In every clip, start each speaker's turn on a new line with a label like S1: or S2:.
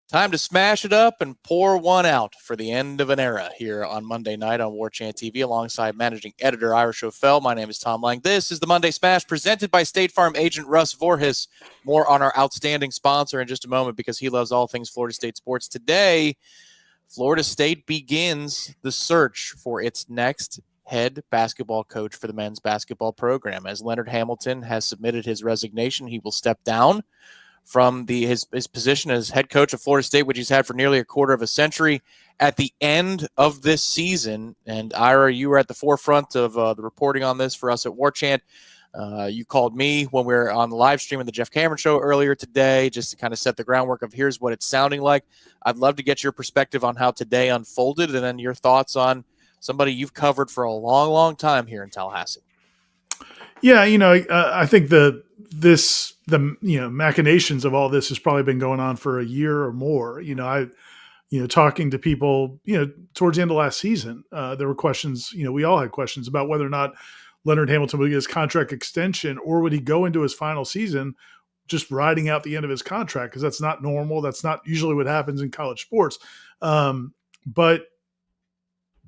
S1: Time to smash it up and pour one out for the end of an era here on Monday night on Warchant TV alongside managing editor Irish O'Fell. My name is Tom Lang. This is the Monday Smash presented by State Farm agent Russ Voorhis. More on our outstanding sponsor in just a moment because he loves all things Florida State sports. Today, Florida State begins the search for its next head basketball coach for the men's basketball program. As Leonard Hamilton has submitted his resignation, he will step down from his position as head coach of Florida State, which he's had for nearly a quarter of a century, at the end of this season. And Ira, you were at the forefront of the reporting on this for us at Warchant. You called me when we were on the live stream of the Jeff Cameron Show earlier today, just to kind of set the groundwork of here's what it's sounding like. I'd love to get your perspective on how today unfolded, and then your thoughts on somebody you've covered for a long, long time here in Tallahassee.
S2: Yeah, I think the machinations of all this has probably been going on for a year or more. Talking to people, towards the end of last season, there were questions, we all had questions about whether or not Leonard Hamilton would get his contract extension or would he go into his final season just riding out the end of his contract, because that's not normal. That's not usually what happens in college sports. But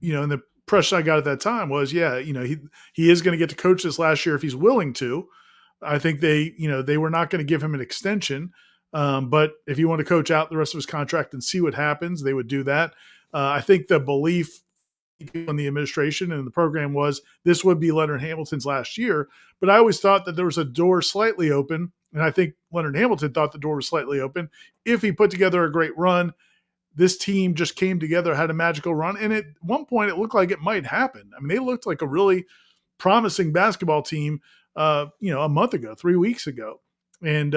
S2: and the pressure I got at that time was, he is going to get to coach this last year if he's willing to. I think they were not going to give him an extension. But if he wanted to coach out the rest of his contract and see what happens, they would do that. I think the belief in the administration and the program was this would be Leonard Hamilton's last year. But I always thought that there was a door slightly open, and I think Leonard Hamilton thought the door was slightly open. If he put together a great run, this team just came together, had a magical run, and at one point it looked like it might happen. I mean, they looked like a really promising basketball team, a month ago, 3 weeks ago. And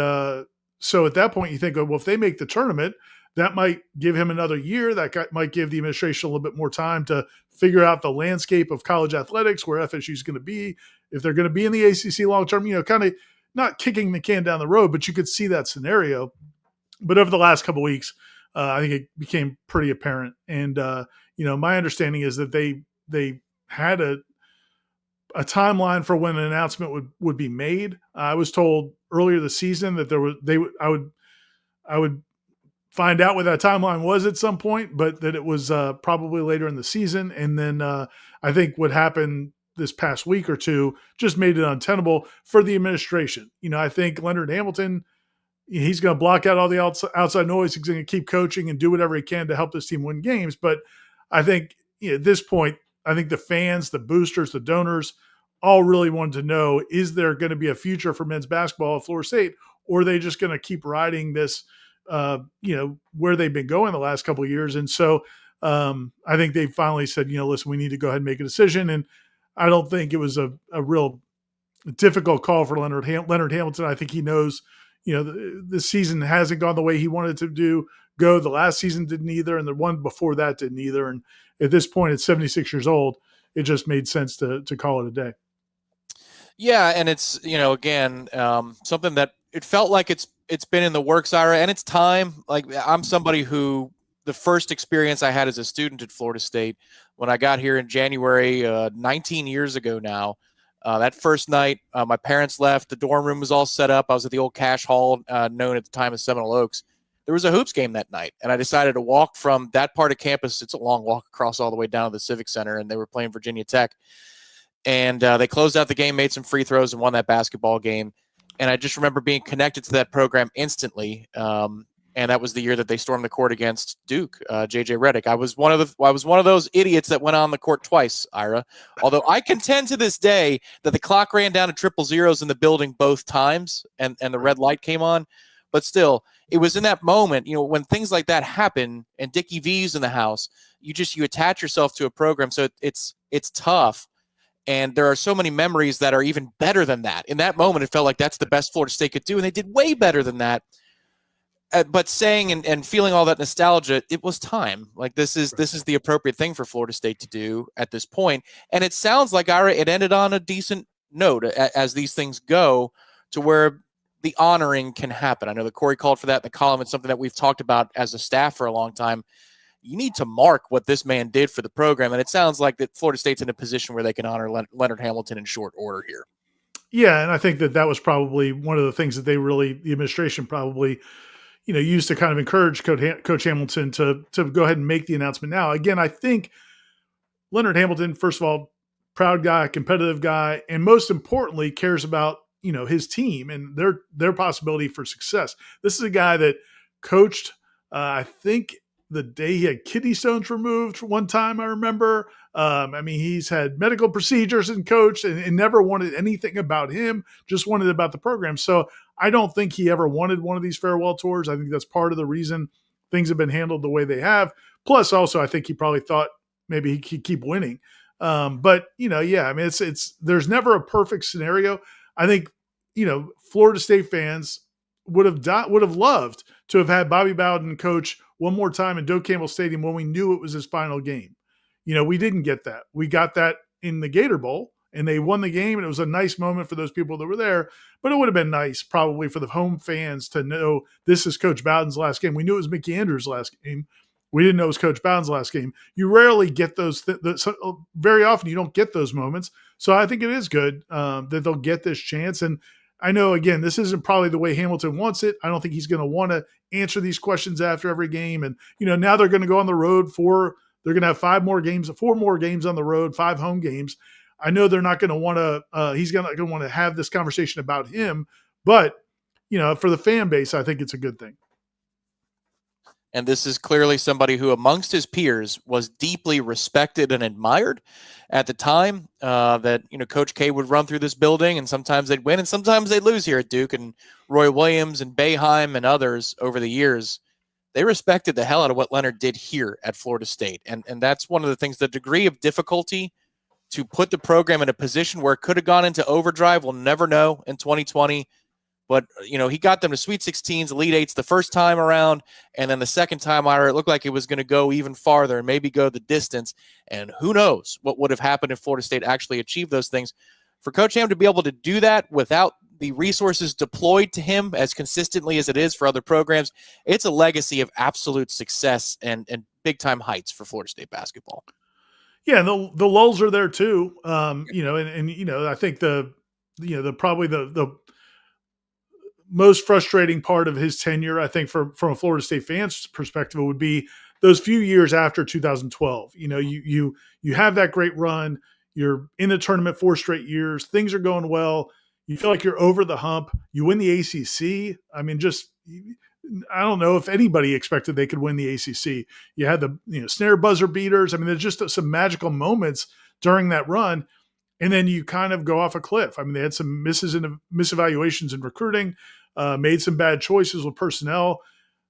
S2: so at that point you think, well, if they make the tournament, that might give him another year. That might give the administration a little bit more time to figure out the landscape of college athletics, where FSU is going to be, if they're going to be in the ACC long-term, kind of not kicking the can down the road, but you could see that scenario. But over the last couple of weeks, I think it became pretty apparent. And, my understanding is that they had a timeline for when an announcement would be made. I was told earlier this season that I would find out what that timeline was at some point, but that it was probably later in the season. And then I think what happened this past week or two just made it untenable for the administration. I think Leonard Hamilton, he's going to block out all the outside noise. He's going to keep coaching and do whatever he can to help this team win games. But I think at this point, I think the fans, the boosters, the donors all really wanted to know, is there going to be a future for men's basketball at Florida State, or are they just going to keep riding this, where they've been going the last couple of years? And so I think they finally said, listen, we need to go ahead and make a decision. And I don't think it was a real difficult call for Leonard Hamilton. I think he knows, the season hasn't gone the way he wanted it to go. The last season didn't either, and the one before that didn't either. And at this point, at 76 years old, it just made sense to call it a day.
S1: Yeah, and it's, again, something that it felt like it's been in the works, Ira, and it's time. Like, I'm somebody who the first experience I had as a student at Florida State when I got here in January, 19 years ago now, that first night, my parents left. The dorm room was all set up. I was at the old Cash Hall, known at the time as Seminole Oaks. There was a hoops game that night, and I decided to walk from that part of campus. It's a long walk across all the way down to the Civic Center, and they were playing Virginia Tech. And they closed out the game, made some free throws, and won that basketball game. And I just remember being connected to that program instantly. And that was the year that they stormed the court against Duke, J.J. Redick. I was one of those idiots that went on the court twice, Ira. Although I contend to this day that the clock ran down to triple zeros in the building both times, and the red light came on. But still, it was in that moment, when things like that happen, and Dickie V's in the house, you attach yourself to a program. So it's tough. And there are so many memories that are even better than that. In that moment, it felt like that's the best Florida State could do, and they did way better than that. But saying and feeling all that nostalgia, it was time. Like, this is the appropriate thing for Florida State to do at this point. And it sounds like, Ira, it ended on a decent note as these things go, to where the honoring can happen. I know that Corey called for that in the column. It's something that we've talked about as a staff for a long time. You need to mark what this man did for the program. And it sounds like that Florida State's in a position where they can honor Leonard Hamilton in short order here.
S2: Yeah, and I think that was probably one of the things that the administration probably, used to kind of encourage Coach Hamilton to go ahead and make the announcement now. Again, I think Leonard Hamilton, first of all, proud guy, competitive guy, and most importantly, cares about his team and their possibility for success. This is a guy that coached, I think, the day he had kidney stones removed one time, I remember. He's had medical procedures and coached and never wanted anything about him, just wanted about the program. So I don't think he ever wanted one of these farewell tours. I think that's part of the reason things have been handled the way they have. Plus, also, I think he probably thought maybe he could keep winning. But it's there's never a perfect scenario. I think Florida State fans would have loved to have had Bobby Bowden coach one more time in Doak Campbell Stadium when we knew it was his final game. We didn't get that. We got that in the Gator Bowl, and they won the game, and it was a nice moment for those people that were there. But it would have been nice probably for the home fans to know this is Coach Bowden's last game. We knew it was Mickey Andrews' last game. We didn't know it was Coach Bowden's last game. You rarely get those. Very often you don't get those moments. So I think it is good that they'll get this chance. And I know, again, this isn't probably the way Hamilton wants it. I don't think he's going to want to answer these questions after every game. And, now they're going to go on the road they're going to have 4 more games on the road, 5 home games. I know they're not going to want to, he's going to want to have this conversation about him. But, for the fan base, I think it's a good thing.
S1: And this is clearly somebody who amongst his peers was deeply respected and admired at the time that, Coach K would run through this building, and sometimes they'd win and sometimes they'd lose here at Duke. And Roy Williams and Boeheim and others over the years, they respected the hell out of what Leonard did here at Florida State. And that's one of the things, the degree of difficulty to put the program in a position where it could have gone into overdrive. We'll never know in 2020. But, he got them to Sweet 16s, Elite Eights the first time around. And then the second time around, it looked like it was going to go even farther and maybe go the distance. And who knows what would have happened if Florida State actually achieved those things. For Coach Ham to be able to do that without the resources deployed to him as consistently as it is for other programs, it's a legacy of absolute success and big-time heights for Florida State basketball.
S2: Yeah, and the lulls are there too. I think probably the most frustrating part of his tenure, I think, from a Florida State fan's perspective, would be those few years after 2012. You have that great run. You're in the tournament 4 straight years. Things are going well. You feel like you're over the hump. You win the ACC. I don't know if anybody expected they could win the ACC. You had the snare buzzer beaters. There's just some magical moments during that run. And then you kind of go off a cliff. They had some misevaluations in recruiting, made some bad choices with personnel.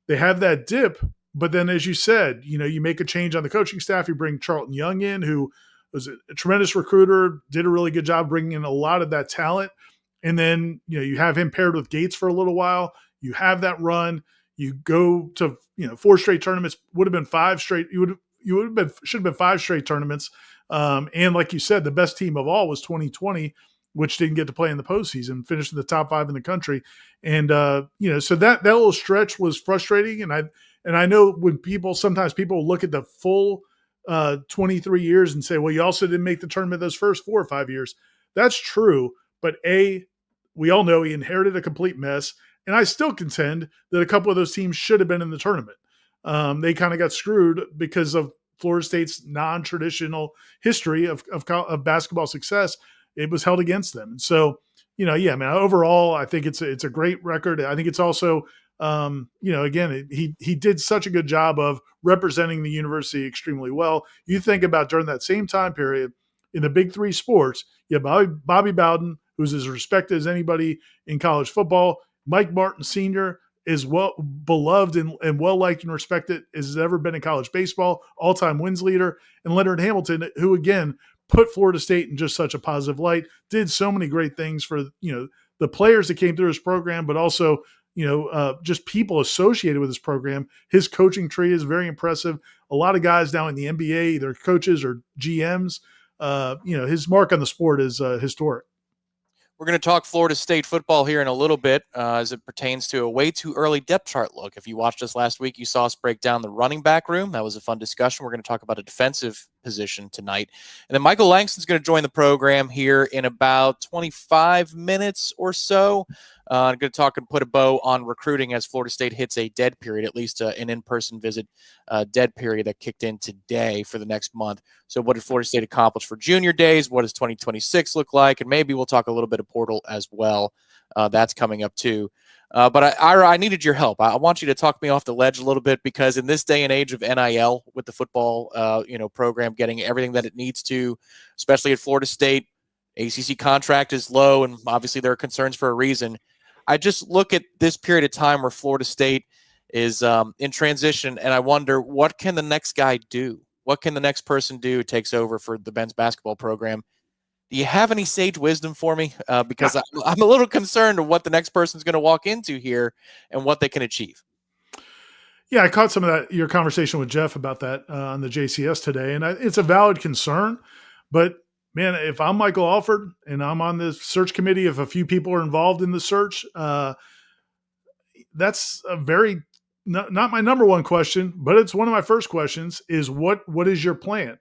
S2: They have that dip. But then, as you said, you make a change on the coaching staff. You bring Charlton Young in, who was a tremendous recruiter, did a really good job bringing in a lot of that talent. And then, you have him paired with Gates for a little while. You have that run. You go to, 4 straight tournaments, would have been 5 straight. Should have been 5 straight tournaments. And like you said, the best team of all was 2020, which didn't get to play in the postseason, finished in the top 5 in the country. And, so that little stretch was frustrating. And I know when sometimes people look at the full 23 years and say, well, you also didn't make the tournament those first 4 or 5 years. That's true. But we all know he inherited a complete mess. And I still contend that a couple of those teams should have been in the tournament. They kind of got screwed because of Florida State's non-traditional history of basketball success. It was held against them. And so, overall, I think it's a great record. I think it's also, again, he did such a good job of representing the university extremely well. You think about during that same time period in the big 3 sports, you have Bobby Bowden, who's as respected as anybody in college football. Mike Martin Sr. is well beloved and well liked and respected as has ever been in college baseball, all-time wins leader, and Leonard Hamilton, who again put Florida State in just such a positive light, did so many great things for the players that came through his program, but also just people associated with his program. His coaching tree is very impressive. A lot of guys now in the NBA, either coaches or GMs. His mark on the sport is historic.
S1: We're going to talk Florida State football here in a little bit as it pertains to a way too early depth chart look. If you watched us last week, you saw us break down the running back room. That was a fun discussion. We're going to talk about a defensive position tonight. And then Michael Langston's going to join the program here in about 25 minutes or so. I'm going to talk and put a bow on recruiting as Florida State hits a dead period, at least an in-person visit dead period that kicked in today for the next month. So what did Florida State accomplish for junior days? What does 2026 look like? And maybe we'll talk a little bit of portal as well. That's coming up too. But Ira, I needed your help. I want you to talk me off the ledge a little bit, because in this day and age of NIL with the football, program getting everything that it needs to, especially at Florida State, ACC contract is low, and obviously there are concerns for a reason. I just look at this period of time where Florida State is in transition, and I wonder, what can the next guy do? What can the next person do who takes over for the men's basketball program? Do you have any sage wisdom for me? Because I'm a little concerned of what the next person's going to walk into here and what they can achieve.
S2: Yeah, I caught some of your conversation with Jeff about that on the JCS today, and it's a valid concern. But man, if I'm Michael Alford and I'm on the search committee, if a few people are involved in the search, that's a very not my number one question, but it's one of my first questions: is what is your plan?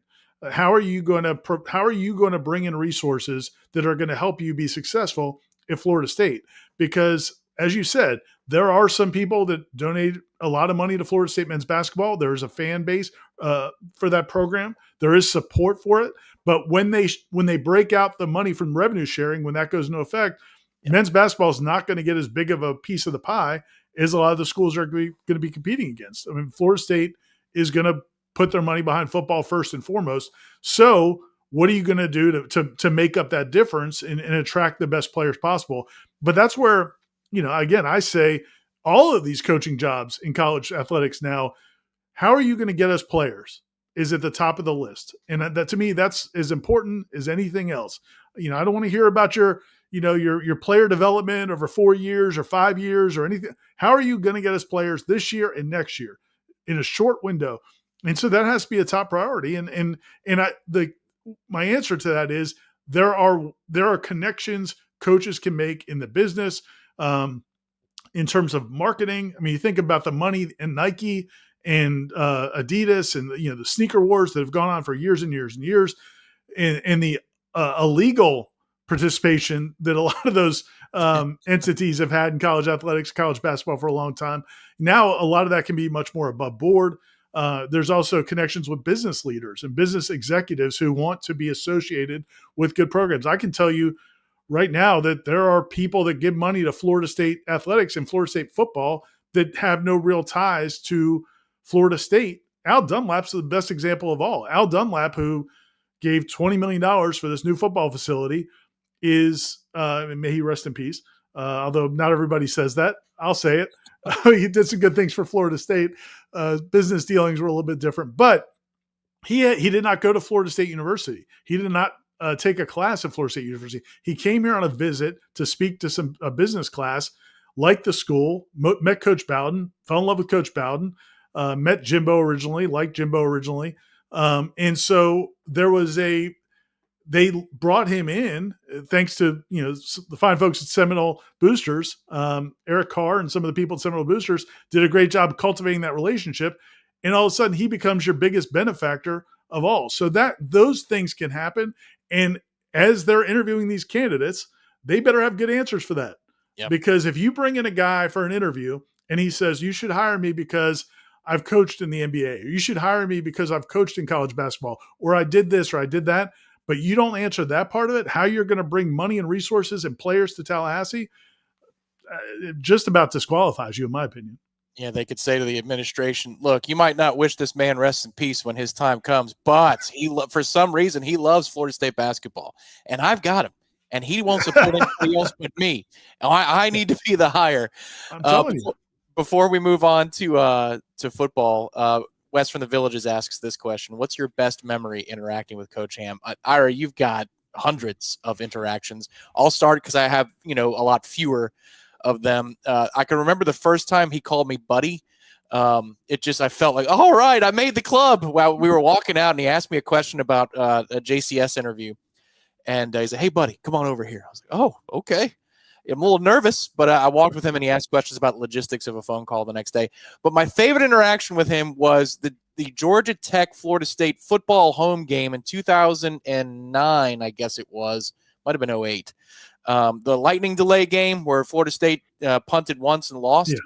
S2: How are you going to bring in resources that are going to help you be successful at Florida State? Because, as you said, there are some people that donate a lot of money to Florida State men's basketball. There's a fan base for that program. There is support for it. But when they break out the money from revenue sharing, when that goes into effect, men's basketball is not going to get as big of a piece of the pie as a lot of the schools are going to be competing against. I mean, Florida State is going to put their money behind football first and foremost. So what are you going to do to make up that difference and attract the best players possible? But that's where, again, I say all of these coaching jobs in college athletics now, how are you going to get us players is at the top of the list. And that, to me, that's as important as anything else. I don't want to hear about your player development over 4 years or 5 years or anything. How are you going to get us players this year and next year in a short window? And so that has to be a top priority. My answer to that is there are connections coaches can make in the business in terms of marketing. I mean, you think about the money in Nike and Adidas and the sneaker wars that have gone on for years and years and years, and the illegal participation that a lot of those entities have had in college athletics, college basketball for a long time. Now, a lot of that can be much more above board. There's also connections with business leaders and business executives who want to be associated with good programs. I can tell you right now that there are people that give money to Florida State athletics and Florida State football that have no real ties to Florida State. Al Dunlap's the best example of all. Al Dunlap, who gave $20 million for this new football facility, is, may he rest in peace, although not everybody says that. I'll say it. He did some good things for Florida State. Business dealings were a little bit different, but he did not go to Florida State University. He did not take a class at Florida State University. He came here on a visit to speak to a business class, liked the school, met Coach Bowden, fell in love with Coach Bowden, met Jimbo originally, liked Jimbo originally. And so they brought him in thanks to, the fine folks at Seminole Boosters. Eric Carr and some of the people at Seminole Boosters did a great job cultivating that relationship. And all of a sudden he becomes your biggest benefactor of all. So those things can happen. And as they're interviewing these candidates, they better have good answers for that.
S1: Yep.
S2: Because if you bring in a guy for an interview and he says, you should hire me because I've coached in the NBA, or you should hire me because I've coached in college basketball, or I did this, or I did that, but you don't answer that part of it, how you're going to bring money and resources and players to Tallahassee, it just about disqualifies you, in my opinion.
S1: Yeah, they could say to the administration, look, you might not wish this man rests in peace when his time comes, but for some reason, he loves Florida State basketball, and I've got him, and he won't support anybody else but me. I need to be the hire.
S2: I'm telling you.
S1: Before we move on to football, Wes from the Villages asks this question: what's your best memory interacting with Coach Ham? Ira, you've got hundreds of interactions. I'll start because I have a lot fewer of them. I can remember the first time he called me buddy. I felt like, all right, I made the club. While we were walking out, and he asked me a question about a JCS interview, and he said, "Hey, buddy, come on over here." I was like, "Oh, okay." I'm a little nervous, but I walked with him and he asked questions about logistics of a phone call the next day. But my favorite interaction with him was the Georgia Tech Florida State football home game in 2009, I guess it was, might have been '08. The lightning delay game where Florida State punted once and lost.
S2: Yeah.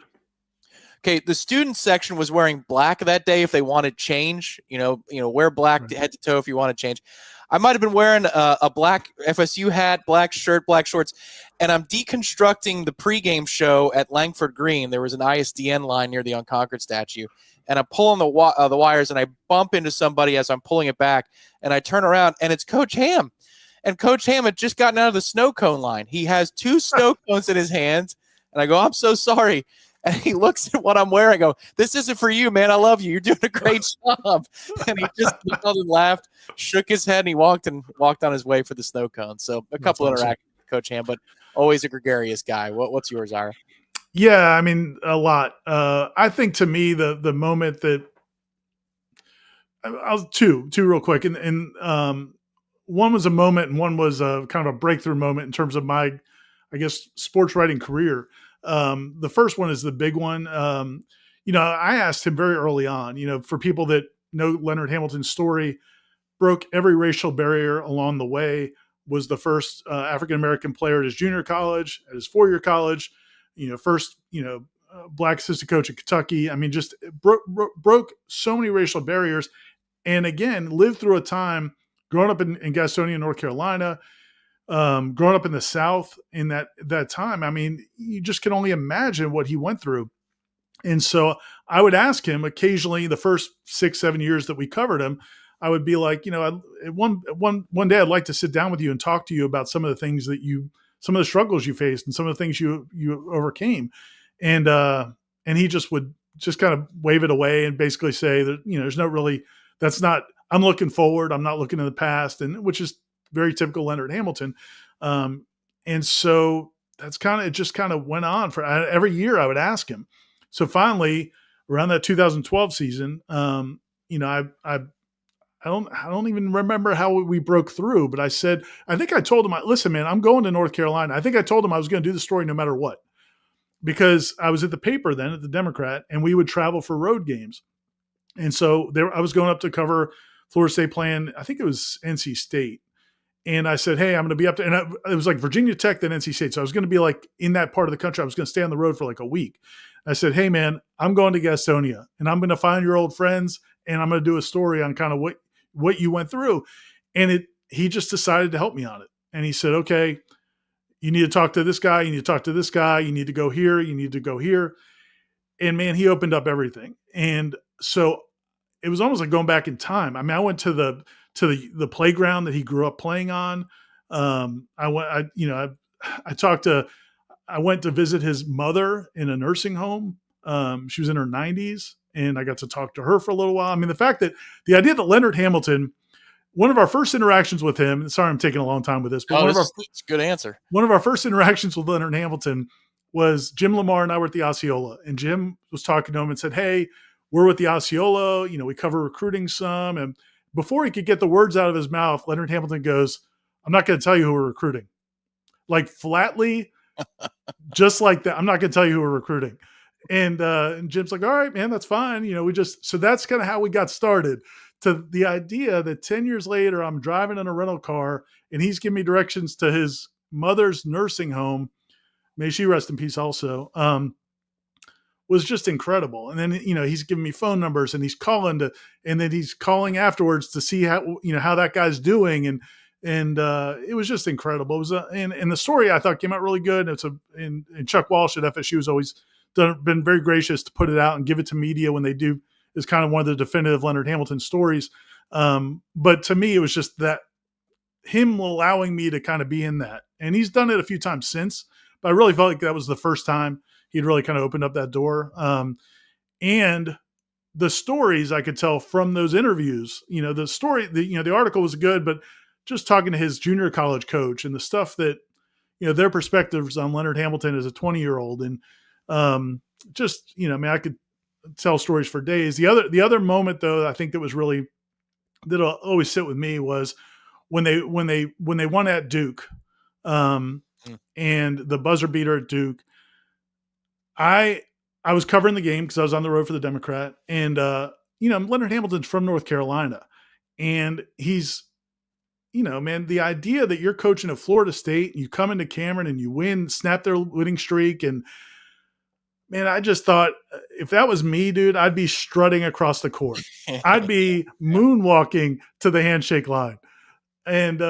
S1: Okay, the student section was wearing black that day if they wanted change. Wear black
S2: Right.
S1: head to toe if you want to change. I might have been wearing a black FSU hat, black shirt, black shorts, and I'm deconstructing the pregame show at Langford Green. There was an ISDN line near the Unconquered statue, and I'm pulling the wires, and I bump into somebody as I'm pulling it back, and I turn around, and it's Coach Ham. And Coach Ham had just gotten out of the snow cone line. He has 2 snow cones in his hands, and I go, I'm so sorry. And he looks at what I'm wearing. I go, this isn't for you, man. I love you. You're doing a great job. And he just smiled and laughed, shook his head, and he walked on his way for the snow cone. So a couple
S2: That's awesome.
S1: interactions with Coach Ham, but always a gregarious guy. What's yours, Ira?
S2: Yeah, I mean, a lot. I think to me, the moment that I'll two real quick, and one was a moment, and one was a kind of a breakthrough moment in terms of my, I guess, sports writing career. The first one is the big one. I asked him very early on. For people that know Leonard Hamilton's story, broke every racial barrier along the way. Was the first African American player at his junior college, at his 4-year college. First black assistant coach at Kentucky. I mean, just broke so many racial barriers. And again, lived through a time growing up in Gastonia, North Carolina, growing up in the South in that time. I mean, you just can only imagine what he went through. And so I would ask him occasionally, the first 6-7 years that we covered him, I would be like, one day I'd like to sit down with you and talk to you about some of the things that some of the struggles you faced and some of the things you overcame. And he just would just kind of wave it away and basically say that, there's no really, that's not, I'm looking forward. I'm not looking in the past, and which is very typical Leonard Hamilton. And so it just kind of went on for every year I would ask him. So finally around that 2012 season, I don't even remember how we broke through, but I think I told him, listen, man, I'm going to North Carolina. I think I told him I was going to do the story no matter what, because I was at the paper then at the Democrat, and we would travel for road games. And so I was going up to cover Florida State playing, I think it was NC State. And I said, hey, I'm going to be up there. And it was like Virginia Tech, then NC State. So I was going to be like in that part of the country. I was going to stay on the road for like a week. I said, hey, man, I'm going to Gastonia, and I'm going to find your old friends, and I'm going to do a story on kind of what you went through. And he just decided to help me on it. And he said, okay, you need to talk to this guy. You need to talk to this guy. You need to go here. You need to go here. And man, he opened up everything. And so it was almost like going back in time. I mean, I went to the playground that he grew up playing on. I went to visit his mother in a nursing home. She was in her 90s, and I got to talk to her for a little while. I mean, the idea that Leonard Hamilton, one of our first interactions with him, sorry, I'm taking a long time with this, but
S1: it's a good answer.
S2: One of our first interactions with Leonard Hamilton was Jim Lamar and I were at the Osceola, and Jim was talking to him and said, hey, we're with the Osceola, we cover recruiting some. And before he could get the words out of his mouth, Leonard Hamilton goes, I'm not going to tell you who we're recruiting. Like flatly, just like that. I'm not going to tell you who we're recruiting. And Jim's like, all right, man, that's fine. So that's kind of how we got started, to the idea that 10 years later, I'm driving in a rental car and he's giving me directions to his mother's nursing home. May she rest in peace also. Was just incredible. And then, he's giving me phone numbers, and he's calling and then he's calling afterwards to see how that guy's doing. And it was just incredible. It was and the story I thought came out really good. And Chuck Walsh at FSU has always been very gracious to put it out and give it to media when they do. Is kind of one of the definitive Leonard Hamilton stories. But to me, it was just that him allowing me to kind of be in that. And he's done it a few times since, but I really felt like that was the first time he'd really kind of opened up that door. And the stories I could tell from those interviews, the story, the article was good, but just talking to his junior college coach and the stuff that, their perspectives on Leonard Hamilton as a 20-year-old. And I could tell stories for days. The other moment though, I think that'll always sit with me was when they won at Duke, and the buzzer beater at Duke. I was covering the game because I was on the road for the Democrat, and Leonard Hamilton's from North Carolina, and he's, man, the idea that you're coaching at Florida State, you come into Cameron and you win, snap their winning streak, and man, I just thought if that was me, dude, I'd be strutting across the court. I'd be moonwalking to the handshake line. And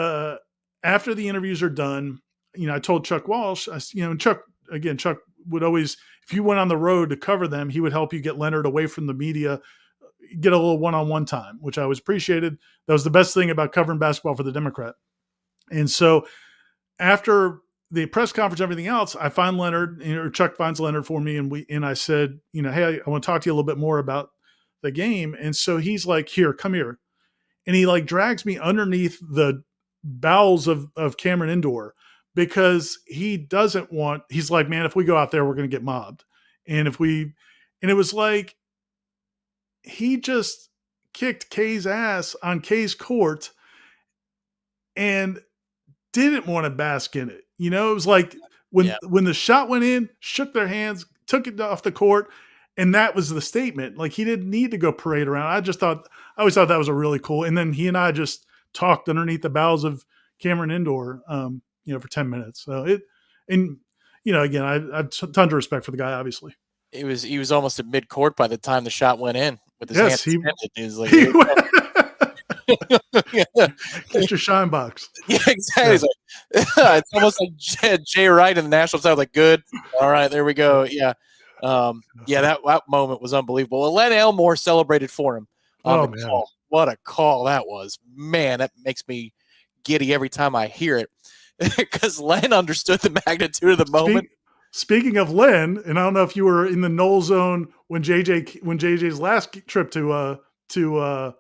S2: after the interviews are done, I told Chuck Walsh, Chuck would always, if you went on the road to cover them, he would help you get Leonard away from the media, get a little one-on-one time, which I was appreciated. That was the best thing about covering basketball for the Democrat. And so after the press conference, everything else, I find Leonard, or Chuck finds Leonard for me. And I said, hey, I want to talk to you a little bit more about the game. And so he's like, here, come here. And he like drags me underneath the bowels of Cameron Indoor because he's like, man, if we go out there, we're going to get mobbed. And it was like, he just kicked Kay's ass on Kay's court and didn't want to bask in it. It was like when the shot went in, shook their hands, took it off the court, and that was the statement. Like, he didn't need to go parade around. I always thought that was a really cool. And then he and I just talked underneath the bowels of Cameron Indoor, for 10 minutes. So again, I have tons of respect for the guy, obviously.
S1: He was almost at midcourt by the time the shot went in with his
S2: Yes,
S1: hands extended. He was like,
S2: get your shine box.
S1: Yeah, exactly. Yeah. It's almost like Jay Wright in the national side. Like, good. All right, there we go. Yeah. That moment was unbelievable. Well, Len Elmore celebrated for him on the call. What a call that was. Man, that makes me giddy every time I hear it because Len understood the magnitude of the moment.
S2: Speaking of Len, and I don't know if you were in the Noles zone when JJ's last trip to the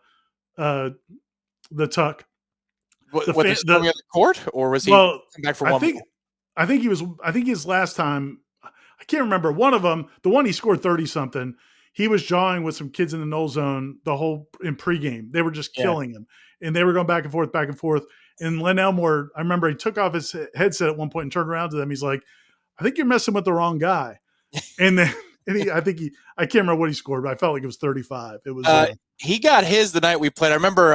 S2: Tuck.
S1: The court, or was he back for one?
S2: I think he was. I think his last time, I can't remember. One of them, the one he scored 30 something. He was jawing with some kids in the Noles zone the whole in pregame. They were just killing him, and they were going back and forth. And Len Elmore, I remember he took off his headset at one point and turned around to them. He's like, I think you're messing with the wrong guy. And then I can't remember what he scored, but I felt like it was 35. It was
S1: he got his the night we played. I remember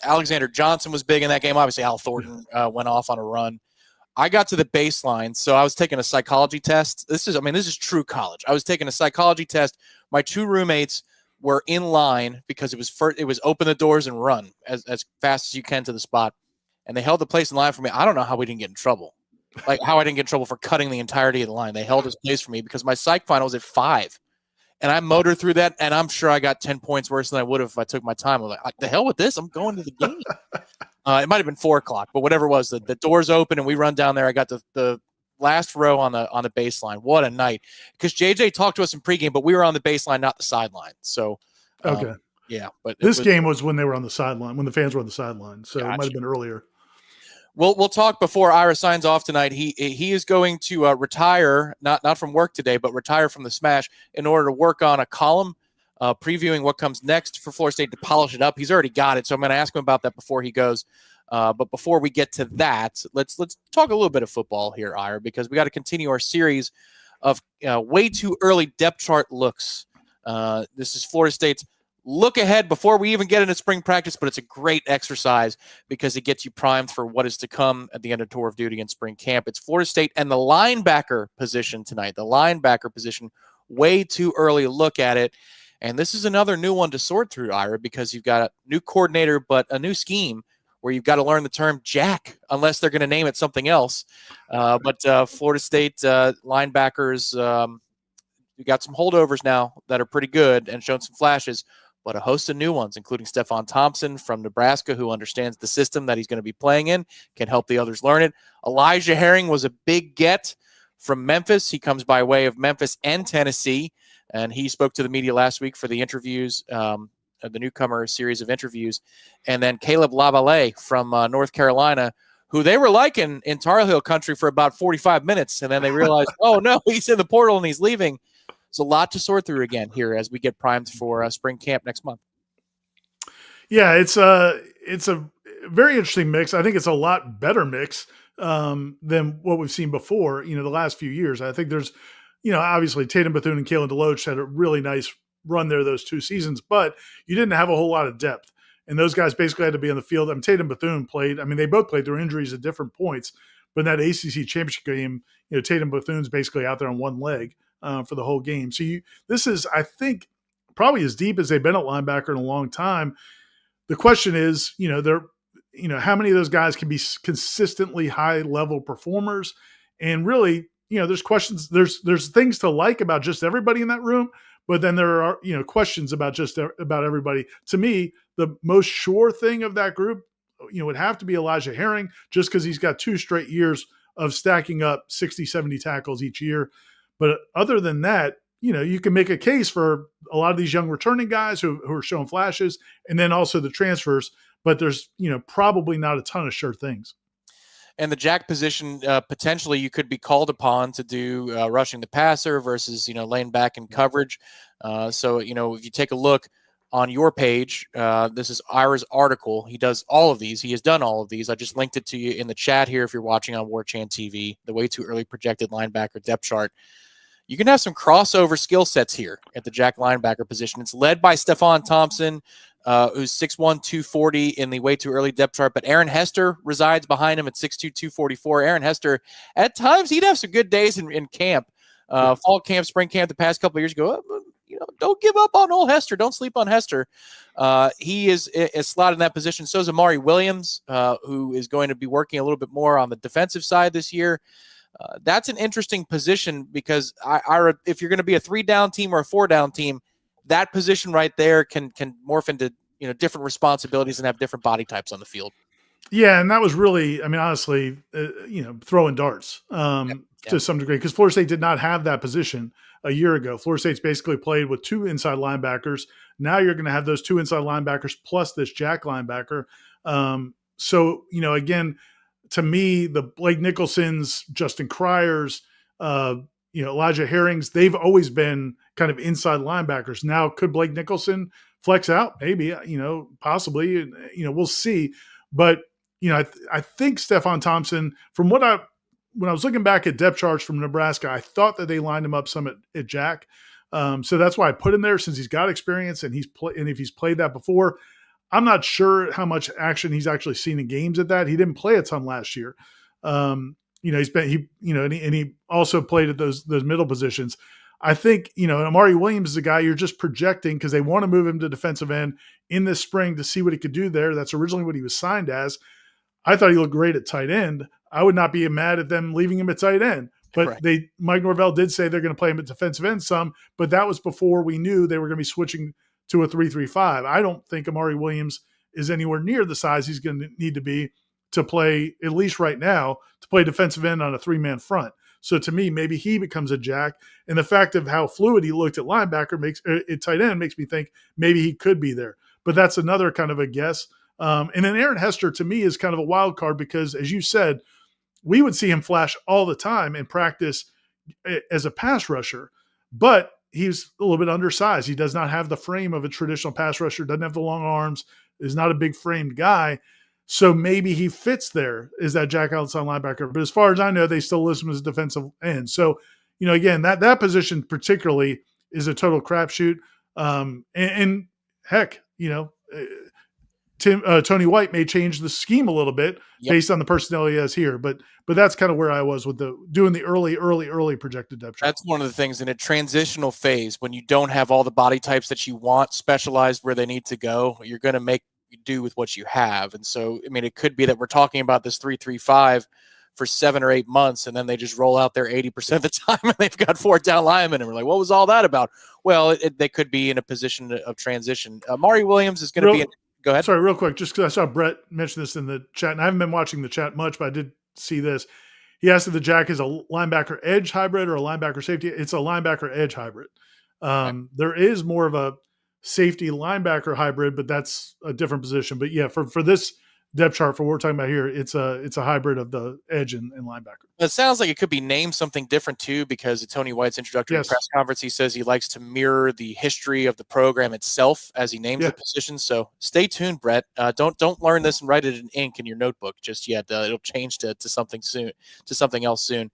S1: Alexander Johnson was big in that game. Obviously, Al Thornton went off on a run. I got to the baseline, so I was taking a psychology test. This is true college. I was taking a psychology test. My two roommates were in line because it was open the doors and run as fast as you can to the spot, and they held the place in line for me. I don't know how we didn't get in trouble. Like, how I didn't get in trouble for cutting the entirety of the line. They held his place for me because my psych final was at 5. And I motored through that, and I'm sure I got 10 points worse than I would have if I took my time. I'm like, the hell with this. I'm going to the game. It might have been 4 o'clock, but whatever it was, the doors open, and we run down there. I got the last row on the baseline. What a night. Because JJ talked to us in pregame, but we were on the baseline, not the sideline. So,
S2: okay.
S1: Yeah. But
S2: this game was when they were on the sideline, when the fans were on the sideline. So It might have been earlier.
S1: We'll talk before Ira signs off tonight. He is going to retire, not from work today, but retire from the Smash in order to work on a column previewing what comes next for Florida State to polish it up. He's already got it, so I'm going to ask him about that before he goes. But before we get to that, let's talk a little bit of football here, Ira, because we got to continue our series of way too early depth chart looks. This is Florida State's look ahead before we even get into spring practice, but it's a great exercise because it gets you primed for what is to come at the end of tour of duty and spring camp. It's Florida State and the linebacker position tonight. The linebacker position, way too early to look at it. And this is another new one to sort through, Ira, because you've got a new coordinator, but a new scheme where you've got to learn the term jack, unless they're going to name it something else. But Florida State linebackers, we got some holdovers now that are pretty good and shown some flashes, but a host of new ones, including Stephon Thompson from Nebraska, who understands the system that he's going to be playing in, can help the others learn it. Elijah Herring was a big get from Memphis. He comes by way of Memphis and Tennessee, and he spoke to the media last week for the interviews, the newcomer series of interviews. And then Caleb Lavallee from North Carolina, who they were liking in Tar Heel country for about 45 minutes, and then they realized, oh, no, he's in the portal and he's leaving. It's a lot to sort through again here as we get primed for spring camp next month.
S2: Yeah, it's a very interesting mix. I think it's a lot better mix than what we've seen before, the last few years. I think there's, obviously Tatum Bethune and Kalen DeLoach had a really nice run there those 2 seasons, but you didn't have a whole lot of depth. And those guys basically had to be on the field. Tatum Bethune played. I mean, they both played through injuries at different points. But in that ACC championship game, Tatum Bethune's basically out there on one leg for the whole game. So this is, I think, probably as deep as they've been at linebacker in a long time. The question is, how many of those guys can be consistently high level performers? And really, there's questions. There's things to like about just everybody in that room, but then there are questions about about everybody. To me, the most sure thing of that group, would have to be Elijah Herring, just because he's got 2 straight years of stacking up 60, 70 tackles each year. But other than that, you can make a case for a lot of these young returning guys who are showing flashes, and then also the transfers. But there's, probably not a ton of sure things.
S1: And the jack position, potentially you could be called upon to do rushing the passer versus, laying back in coverage. So, if you take a look on your page, this is Ira's article. He does all of these. He has done all of these. I just linked it to you in the chat here if you're watching on Warchant TV, the way too early projected linebacker depth chart. You can have some crossover skill sets here at the jack linebacker position. It's led by Stephon Thompson, who's 6'1", 240 in the way too early depth chart, but Aaron Hester resides behind him at 6'2", 244. Aaron Hester, at times, he'd have some good days in camp, fall camp, spring camp, the past couple of years ago. Don't give up on old Hester. Don't sleep on Hester. He is slotted in that position. So is Amari Williams, who is going to be working a little bit more on the defensive side this year. That's an interesting position because if you're going to be a 3-down team or a 4-down team, that position right there can morph into different responsibilities and have different body types on the field.
S2: Yeah, and that was really, honestly, throwing darts to some degree, because Florida State did not have that position a year ago. Florida State's basically played with 2 inside linebackers. Now you're going to have those 2 inside linebackers plus this jack linebacker. So, again, to me, the Blake Nicholsons, Justin Cryers, Elijah Herrings, they've always been kind of inside linebackers. Now, could Blake Nicholson flex out? Maybe, possibly, we'll see. But, I think Stephon Thompson, from when I was looking back at depth charts from Nebraska, I thought that they lined him up some at jack. So that's why I put him there, since he's got experience and if he's played that before. I'm not sure how much action he's actually seen in games at that. He didn't play a ton last year. And he also played at those middle positions. I think, Amari Williams is a guy you're just projecting because they want to move him to defensive end in this spring to see what he could do there. That's originally what he was signed as. I thought he looked great at tight end. I would not be mad at them leaving him at tight end. But Mike Norvell did say they're going to play him at defensive end some, but that was before we knew they were going to be switching to a 3-3-5. I don't think Amari Williams is anywhere near the size he's going to need to be to play, at least right now, to play defensive end on a 3-man front. So to me, maybe he becomes a jack. And the fact of how fluid he looked at linebacker at tight end makes me think maybe he could be there. But that's another kind of a guess. And then Aaron Hester, to me, is kind of a wild card because, as you said, we would see him flash all the time in practice as a pass rusher. But he's a little bit undersized. He does not have the frame of a traditional pass rusher, doesn't have the long arms, is not a big framed guy. So maybe he fits there as that jack outside linebacker. But as far as I know, they still list him as a defensive end. So, again, that position particularly is a total crapshoot. And heck, Tony White may change the scheme a little bit based on the personnel he has here, but that's kind of where I was with doing the early projected depth chart.
S1: That's one of the things in a transitional phase when you don't have all the body types that you want specialized where they need to go. You're going to make do with what you have, and so it could be that we're talking about this 3-3-5 for 7 or 8 months, and then they just roll out there 80% of the time, and they've got 4 down linemen, and we're like, what was all that about? Well, they could be in a position of transition. Amari Williams is going to be in. Go ahead.
S2: Sorry, real quick, just because I saw Brett mention this in the chat, and I haven't been watching the chat much, but I did see this. He asked if the jack is a linebacker edge hybrid or a linebacker safety. It's a linebacker edge hybrid. There is more of a safety linebacker hybrid, but that's a different position. But yeah, for this depth chart, for what we're talking about here, it's a hybrid of the edge and linebacker.
S1: It sounds like it could be named something different too, because at Tony White's introductory press conference, he says he likes to mirror the history of the program itself as he names the position. So stay tuned, Brett. Don't learn this and write it in ink in your notebook just yet. It'll change to something soon, to something else soon.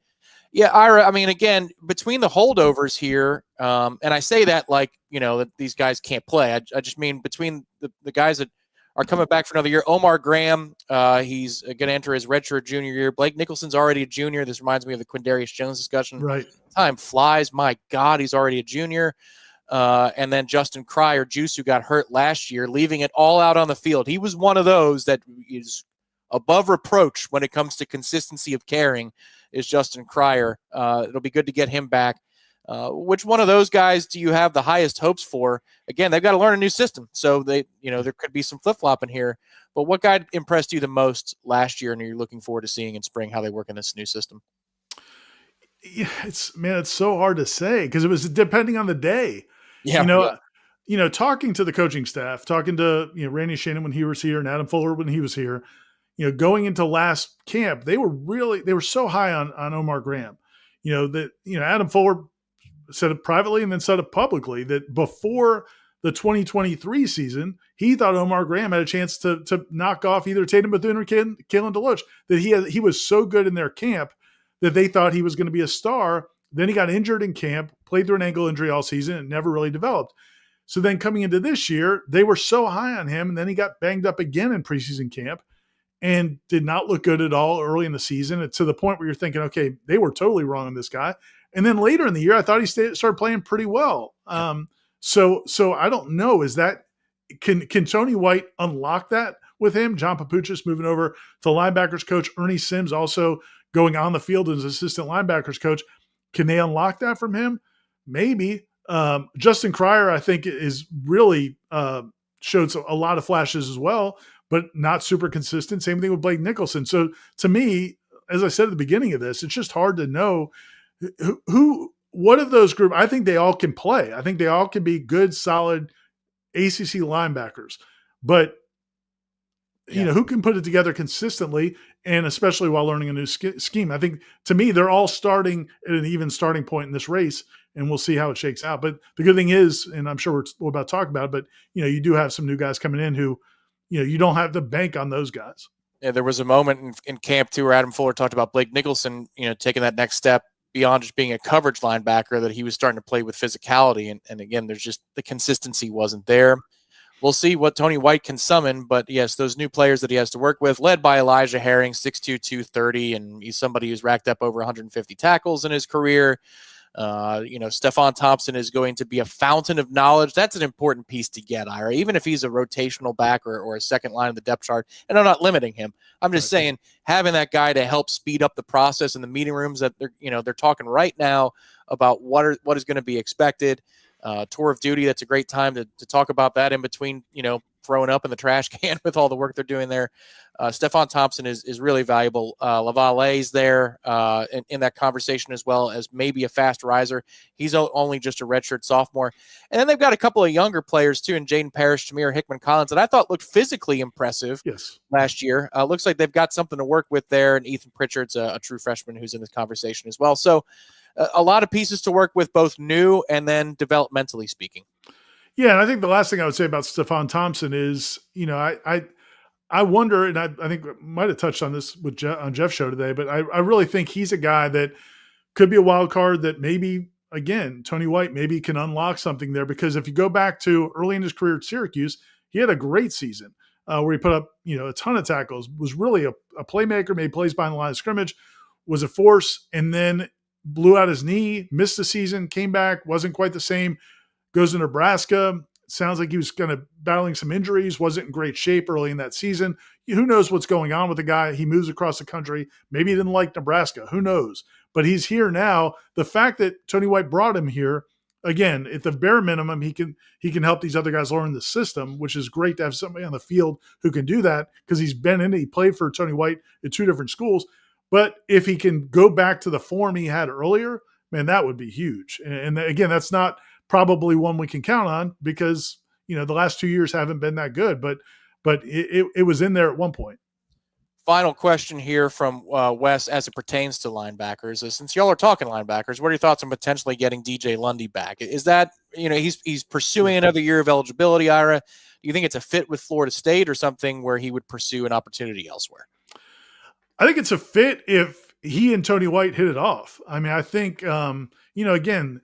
S1: Yeah, Ira, I mean, again, between the holdovers here, and I say that like, that these guys can't play. I just mean between the guys that are coming back for another year. Omar Graham, he's going to enter his redshirt junior year. Blake Nicholson's already a junior. This reminds me of the Quindarius Jones discussion.
S2: Right.
S1: Time flies. My God, he's already a junior. And then Justin Cryer, Juice, who got hurt last year, leaving it all out on the field. He was one of those that is above reproach when it comes to consistency of carrying, is Justin Cryer. It'll be good to get him back. Which one of those guys do you have the highest hopes for? Again, they've got to learn a new system, so there could be some flip-flopping here. But what guy impressed you the most last year, and you're looking forward to seeing in spring how they work in this new system?
S2: Yeah, it's so hard to say because it was depending on the day.
S1: Yeah.
S2: Talking to the coaching staff, talking to Randy Shannon when he was here and Adam Fuller when he was here, going into last camp, they were so high on Omar Graham. Adam Fuller said it privately and then said it publicly that before the 2023 season, he thought Omar Graham had a chance to knock off either Tatum Bethune or Kalen DeLoach, that he was so good in their camp that they thought he was going to be a star. Then he got injured in camp, played through an ankle injury all season, and never really developed. So then coming into this year, they were so high on him, and then he got banged up again in preseason camp and did not look good at all early in the season, to the point where you're thinking, okay, they were totally wrong on this guy. And then later in the year, I thought he started playing pretty well. So I don't know. Can Tony White unlock that with him? John Papuchis moving over to linebackers coach, Ernie Sims also going on the field as assistant linebackers coach. Can they unlock that from him? Maybe. Justin Cryer, I think, is really showed a lot of flashes as well, but not super consistent. Same thing with Blake Nicholson. So to me, as I said at the beginning of this, it's just hard to know what of those groups. I think they all can play. I think they all can be good, solid ACC linebackers, but who can put it together consistently, and especially while learning a new scheme. I think, to me, they're all starting at an even starting point in this race, and we'll see how it shakes out. But the good thing is, and I'm sure we're about to talk about it, but you do have some new guys coming in who, you don't have to bank on those guys.
S1: Yeah, there was a moment in camp too where Adam Fuller talked about Blake Nicholson, taking that next step beyond just being a coverage linebacker, that he was starting to play with physicality. And again, there's just the consistency wasn't there. We'll see what Tony White can summon, but yes, those new players that he has to work with, led by Elijah Herring, 6'2", 230, and he's somebody who's racked up over 150 tackles in his career. Stephon Thompson is going to be a fountain of knowledge. That's an important piece to get, Ira, even if he's a rotational back or a second line of the depth chart. And I'm not limiting him. I'm just saying, having that guy to help speed up the process in the meeting rooms, that they're talking right now about what is going to be expected. Tour of duty, that's a great time to talk about that in between, throwing up in the trash can with all the work they're doing there. Stephon Thompson is really valuable. Lavallee's there in that conversation, as well as maybe a fast riser. He's only just a redshirt sophomore. And then they've got a couple of younger players too, in Jaden Parrish, Tamir Hickman-Collins, that I thought looked physically impressive last year. Looks like they've got something to work with there. And Ethan Pritchard's a true freshman who's in this conversation as well. So a lot of pieces to work with, both new and then developmentally speaking.
S2: Yeah, and I think the last thing I would say about Stephon Thompson is, I wonder, and I think I might have touched on this on Jeff's show today, but I really think he's a guy that could be a wild card that maybe, again, Tony White maybe can unlock something there, because if you go back to early in his career at Syracuse, he had a great season where he put up, a ton of tackles, was really a playmaker, made plays behind the line of scrimmage, was a force, and then blew out his knee, missed the season, came back, wasn't quite the same, goes to Nebraska. Sounds like he was kind of battling some injuries, wasn't in great shape early in that season. Who knows what's going on with the guy? He moves across the country. Maybe he didn't like Nebraska. Who knows? But he's here now. The fact that Tony White brought him here, again, at the bare minimum, he can help these other guys learn the system, which is great to have somebody on the field who can do that, because he played for Tony White at two different schools. But if he can go back to the form he had earlier, man, that would be huge. And again, that's not probably one we can count on, because the last 2 years haven't been that good, but it was in there at one point.
S1: Final question here from Wes, as it pertains to linebackers, is, since y'all are talking linebackers, what are your thoughts on potentially getting DJ Lundy back? Is that, he's pursuing another year of eligibility, Ira? Do you think it's a fit with Florida State, or something where he would pursue an opportunity elsewhere?
S2: I think it's a fit if he and Tony White hit it off. I mean, I think, again,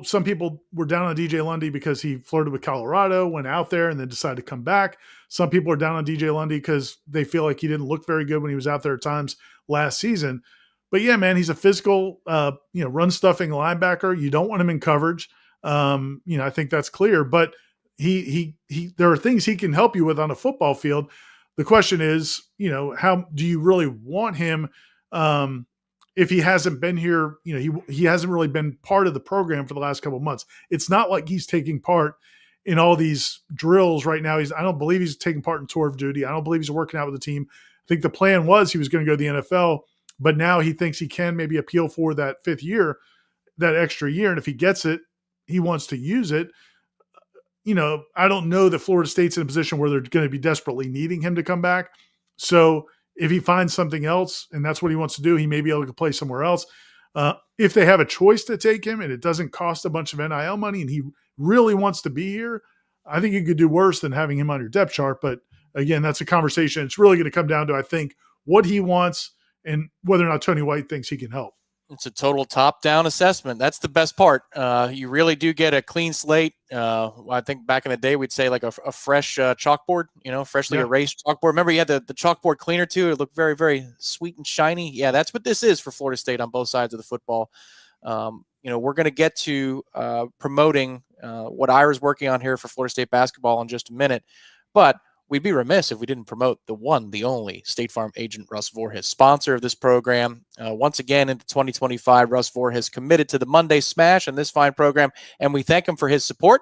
S2: some people were down on DJ Lundy because he flirted with Colorado, went out there, and then decided to come back. Some people are down on DJ Lundy because they feel like he didn't look very good when he was out there at times last season. But yeah, man, he's a physical, run stuffing linebacker. You don't want him in coverage. I think that's clear. But he there are things he can help you with on a football field. The question is, how do you really want him? If he hasn't been here, he hasn't really been part of the program for the last couple of months. It's not like he's taking part in all these drills right now. I don't believe he's taking part in tour of duty. I don't believe he's working out with the team. I think the plan was he was going to go to the NFL, but now he thinks he can maybe appeal for that fifth year, that extra year. And if he gets it, he wants to use it. I don't know that Florida State's in a position where they're going to be desperately needing him to come back. So if he finds something else and that's what he wants to do, he may be able to play somewhere else. If they have a choice to take him and it doesn't cost a bunch of NIL money and he really wants to be here, I think you could do worse than having him on your depth chart. But again, that's a conversation. It's really going to come down to, I think, what he wants and whether or not Tony White thinks he can help.
S1: It's a total top-down assessment. That's the best part. You really do get a clean slate. I think back in the day, we'd say like a fresh chalkboard, freshly erased chalkboard. Remember, you had the chalkboard cleaner too. It looked very, very sweet and shiny. Yeah, that's what this is for Florida State on both sides of the football. We're going to get to promoting what Ira's working on here for Florida State basketball in just a minute. But we'd be remiss if we didn't promote the one, the only State Farm agent, Russ Voorhis, sponsor of this program. Once again, into 2025, Russ Voorhis committed to the Monday Smash and this fine program, and we thank him for his support.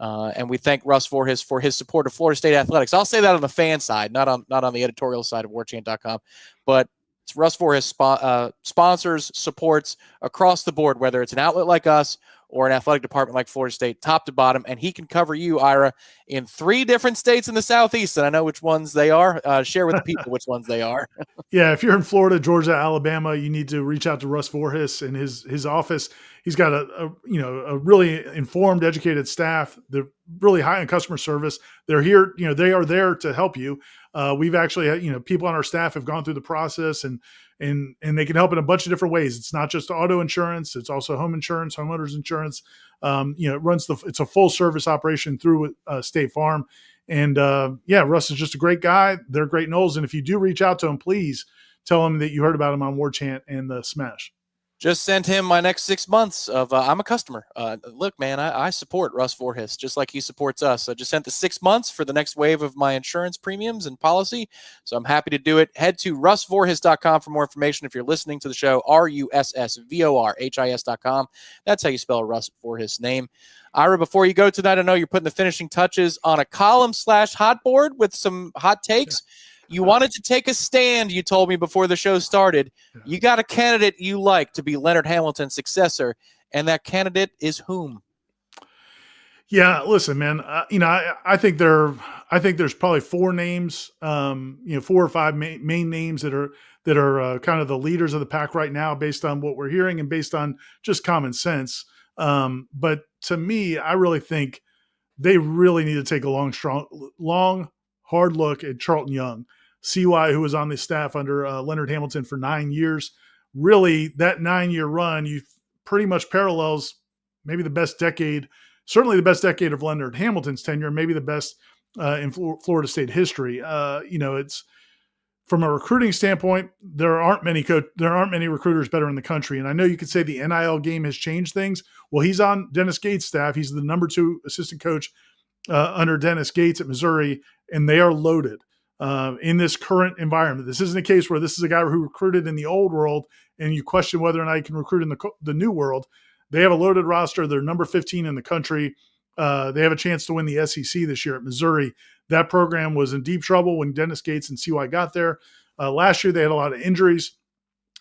S1: And we thank Russ Voorhis for his support of Florida State athletics. I'll say that on the fan side, not on the editorial side of Warchant.com, but it's Russ Voorhis sponsors, supports across the board, whether it's an outlet like us or an athletic department like Florida State, top to bottom, and he can cover you, Ira, in 3 different states in the Southeast, and I know which ones they are. Share with the people which ones they are.
S2: Yeah, if you're in Florida, Georgia, Alabama, you need to reach out to Russ Voorhis in his office. He's got a really informed, educated staff. They're really high in customer service. They're here, they are there to help you. We've actually had, people on our staff have gone through the process and they can help in a bunch of different ways. It's not just auto insurance. It's also home insurance, homeowners insurance. It's a full service operation through State Farm. And Russ is just a great guy. They're great Noles. And if you do reach out to him, please tell him that you heard about him on Warchant and the Smash.
S1: Just sent him my next 6 months of I'm a customer. Look, man, I support Russ Voorhis just like he supports us. I just sent the 6 months for the next wave of my insurance premiums and policy. So I'm happy to do it. Head to russvorhis.com for more information. If you're listening to the show, RUSSVORHIS.com. That's how you spell Russ Voorhis' name. Ira, before you go tonight, I know you're putting the finishing touches on a column/hot board with some hot takes. Yeah. You wanted to take a stand, you told me before the show started. You got a candidate you like to be Leonard Hamilton's successor, and that candidate is whom?
S2: Yeah, listen, man. I think there's probably 4 names, 4 or 5 main names that are kind of the leaders of the pack right now, based on what we're hearing and based on just common sense. But to me, I really think they really need to take a long, hard look at Charlton Young. CY, who was on the staff under Leonard Hamilton for 9 years. Really, that 9-year run, you pretty much parallels maybe the best decade, certainly the best decade of Leonard Hamilton's tenure, maybe the best in Florida State history. It's from a recruiting standpoint, there aren't many recruiters better in the country. And I know you could say the NIL game has changed things. Well, he's on Dennis Gates' staff. He's the number 2 assistant coach under Dennis Gates at Missouri, and they are loaded. In this current environment. This isn't a case where this is a guy who recruited in the old world and you question whether or not he can recruit in the new world. They have a loaded roster. They're number 15 in the country. They have a chance to win the SEC this year at Missouri. That program was in deep trouble when Dennis Gates and CY got there. Last year, they had a lot of injuries,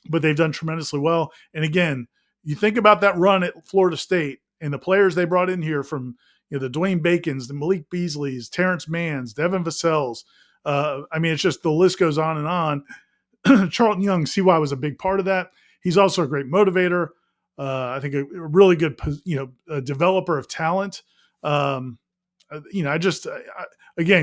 S2: but they've done tremendously well. And again, you think about that run at Florida State and the players they brought in here from the Dwayne Bacons, the Malik Beasleys, Terrence Manns, Devin Vassell's. It's just the list goes on and on. Charlton Young, CY was a big part of that. He's also a great motivator. I think a really good, a developer of talent. Again,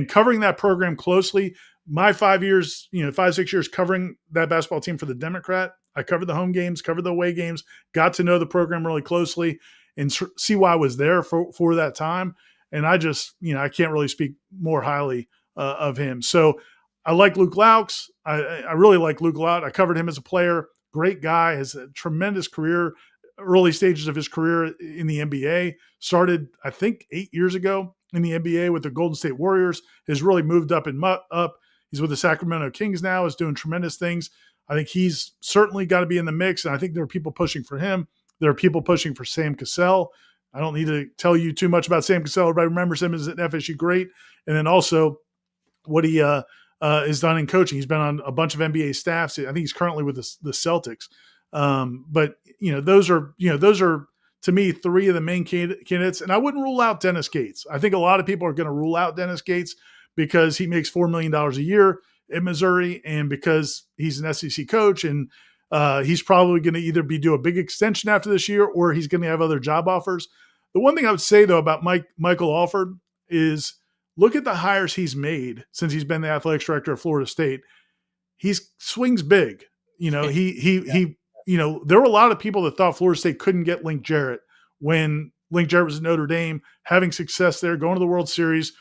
S2: covering that program closely, my 5 years, 5, 6 years covering that basketball team for the Democrat, I covered the home games, covered the away games, got to know the program really closely and see why I was there for that time. And I just, I can't really speak more highly of him. So I like Luke Laux. I really like Luke Laux. I covered him as a player. Great guy, has a tremendous career, early stages of his career in the NBA. Started, I think, 8 years ago in the NBA with the Golden State Warriors. Has really moved up and up. He's with the Sacramento Kings now, is doing tremendous things. I think he's certainly got to be in the mix, and I think there are people pushing for him. There are people pushing for Sam Cassell. I don't need to tell you too much about Sam Cassell. Everybody remembers him as an FSU great. And then also what he has done in coaching. He's been on a bunch of NBA staffs. I think he's currently with the Celtics. But those are to me three of the main candidates. And I wouldn't rule out Dennis Gates. I think a lot of people are going to rule out Dennis Gates because he makes $4 million a year in Missouri, and because he's an SEC coach, and he's probably going to either do a big extension after this year, or he's going to have other job offers. The one thing I would say though about Michael Alford is look at the hires he's made since he's been the athletics director of Florida State. He swings big. He there were a lot of people that thought Florida State couldn't get Link Jarrett when Link Jarrett was at Notre Dame, having success there, going to the World Series.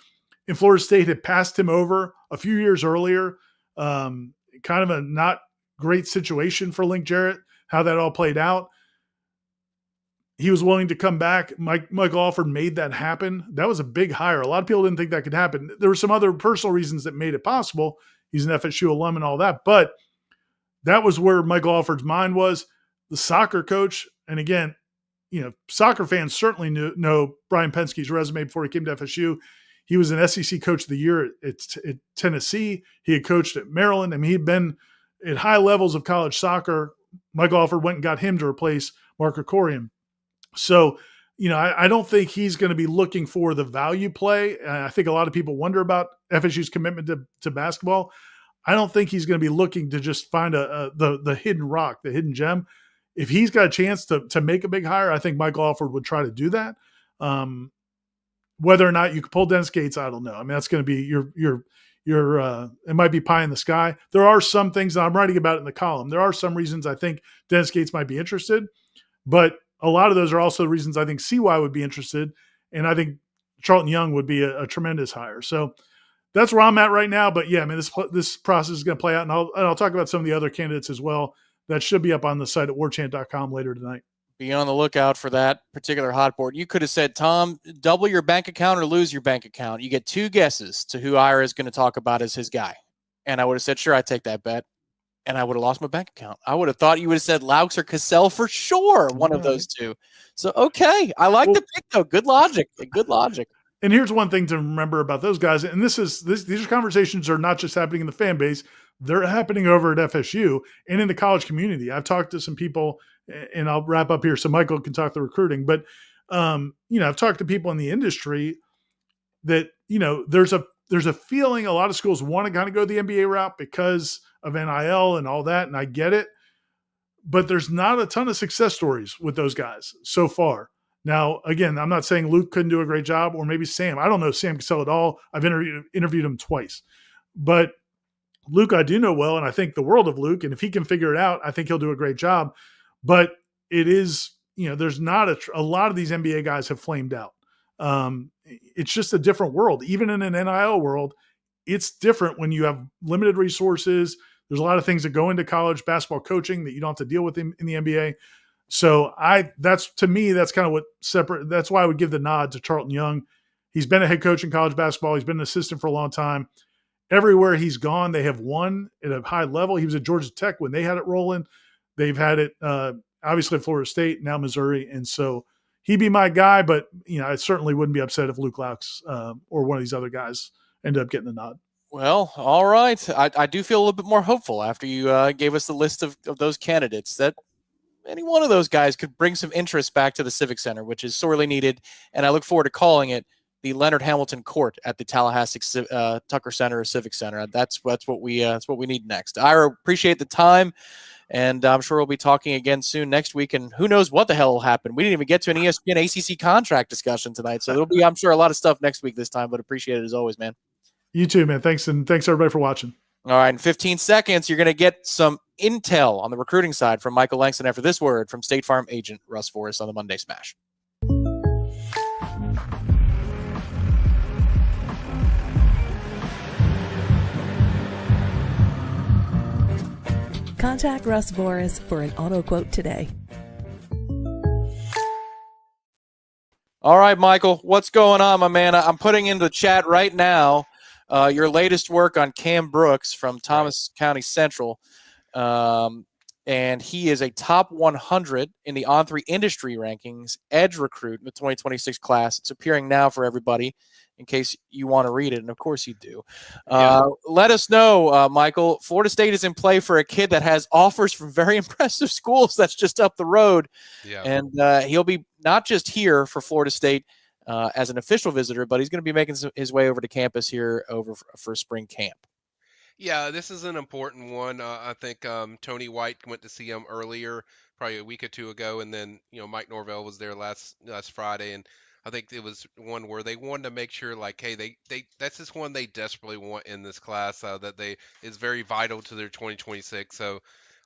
S2: And Florida State had passed him over a few years earlier. Kind of a not great situation for Link Jarrett, how that all played out. He was willing to come back. Michael Alford made that happen. That was a big hire. A lot of people didn't think that could happen. There were some other personal reasons that made it possible. He's an FSU alum and all that. But that was where Michael Alford's mind was. The soccer coach, and again, soccer fans certainly know Brian Penske's resume before he came to FSU. He was an SEC Coach of the Year at Tennessee. He had coached at Maryland. I mean, he'd been at high levels of college soccer. Michael Alford went and got him to replace Mark Krikorian. So, I don't think he's going to be looking for the value play. I think a lot of people wonder about FSU's commitment to basketball. I don't think he's going to be looking to just find the hidden rock, the hidden gem. If he's got a chance to make a big hire, I think Michael Alford would try to do that. Whether or not you can pull Dennis Gates, I don't know. I mean, that's going to be your it might be pie in the sky. There are some things that I'm writing about in the column. There are some reasons I think Dennis Gates might be interested, but a lot of those are also the reasons I think CY would be interested. And I think Charlton Young would be a tremendous hire. So that's where I'm at right now. But yeah, I mean, this process is going to play out, and I'll talk about some of the other candidates as well. That should be up on the site at warchant.com later tonight.
S1: Be on the lookout for that particular hot board. You could have said, Tom, double your bank account or lose your bank account. You get two guesses to who Ira is going to talk about as his guy. And I would have said, sure, I'd take that bet. And I would have lost my bank account. I would have thought you would have said Laux or Cassell for sure, one of those two. So, okay. I like the pick, though. Good logic. Good logic.
S2: And here's one thing to remember about those guys. And these conversations are not just happening in the fan base. They're happening over at FSU and in the college community. I've talked to some people, and I'll wrap up here so Michael can talk the recruiting. But, I've talked to people in the industry that, there's a feeling a lot of schools want to kind of go the NBA route because of NIL and all that. And I get it, but there's not a ton of success stories with those guys so far. Now, again, I'm not saying Luke couldn't do a great job, or maybe Sam. I don't know Sam Cassell at all. I've interviewed him twice. But Luke I do know well, and I think the world of Luke. And if he can figure it out, I think he'll do a great job. But it is, there's not a lot of these NBA guys have flamed out. It's just a different world. Even in an NIL world, it's different when you have limited resources. There's a lot of things that go into college basketball coaching that you don't have to deal with in the NBA. So that's kind of what separate. That's why I would give the nod to Charlton Young. He's been a head coach in college basketball. He's been an assistant for a long time. Everywhere he's gone, they have won at a high level. He was at Georgia Tech when they had it rolling. They've had it obviously at Florida State, now Missouri. And so he'd be my guy, but I certainly wouldn't be upset if Luke Laux or one of these other guys ended up getting the nod.
S1: Well, all right. I do feel a little bit more hopeful after you gave us the list of those candidates that any one of those guys could bring some interest back to the Civic Center, which is sorely needed. And I look forward to calling it the Leonard Hamilton Court at the Tallahassee Tucker Center or Civic Center. That's what we need next. I appreciate the time, and I'm sure we'll be talking again soon next week. And who knows what the hell will happen? We didn't even get to an ESPN ACC contract discussion tonight, so there'll be, I'm sure, a lot of stuff next week this time. But appreciate it as always, man.
S2: You too, man. Thanks, and thanks everybody for watching.
S1: All right, in 15 seconds, you're going to get some intel on the recruiting side from Michael Langston after this word from State Farm agent Russ Forrest on the Monday Smash.
S3: Contact Russ Forrest for an auto quote today.
S1: All right, Michael, what's going on, my man? I'm putting into the chat right now your latest work on Cam Brooks from Thomas County Central. And he is a top 100 in the On3 industry rankings edge recruit in the 2026 class. It's appearing now for everybody in case you want to read it. And of course you do. Let us know, Michael. Florida State is in play for a kid that has offers from very impressive schools that's just up the road.
S4: Yeah.
S1: And he'll be not just here for Florida State as an official visitor, but he's going to be making his way over to campus here for spring camp.
S4: Yeah, this is an important one. I think Tony White went to see him earlier, probably a week or two ago, and then Mike Norvell was there last Friday, and I think it was one where they wanted to make sure, like, hey, they that's just one they desperately want in this class that is very vital to their 2026. So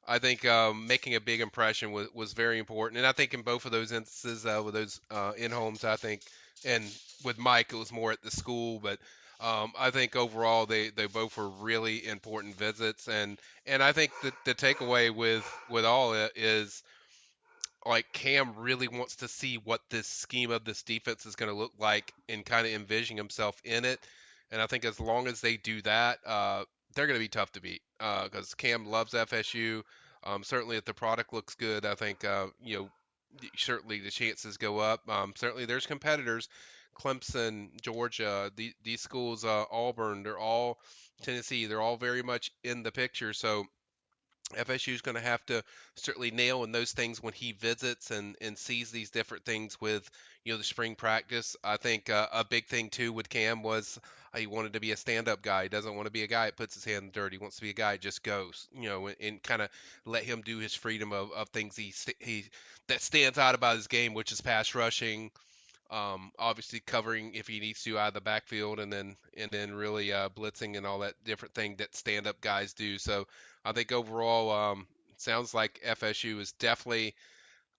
S4: I think making a big impression was very important, and I think in both of those instances with those in homes, I think, and with Mike it was more at the school, but. I think overall they both were really important visits, and I think that the takeaway with all it is like Cam really wants to see what this scheme of this defense is going to look like and kind of envisioning himself in it. And I think as long as they do that, they're going to be tough to beat because Cam loves FSU. Certainly, if the product looks good, I think certainly the chances go up. Certainly, there's competitors. Clemson, Georgia, these schools, Auburn, they're all Tennessee, they're all very much in the picture. So FSU is going to have to certainly nail in those things when he visits and sees these different things with the spring practice. I think a big thing too with Cam was he wanted to be a stand-up guy. He doesn't want to be a guy that puts his hand in the dirt. He wants to be a guy that just goes, and kind of let him do his freedom of things he that stands out about his game, which is pass rushing. Obviously covering if he needs to out of the backfield, and then really blitzing and all that different thing that stand-up guys do. So I think overall, sounds like FSU is definitely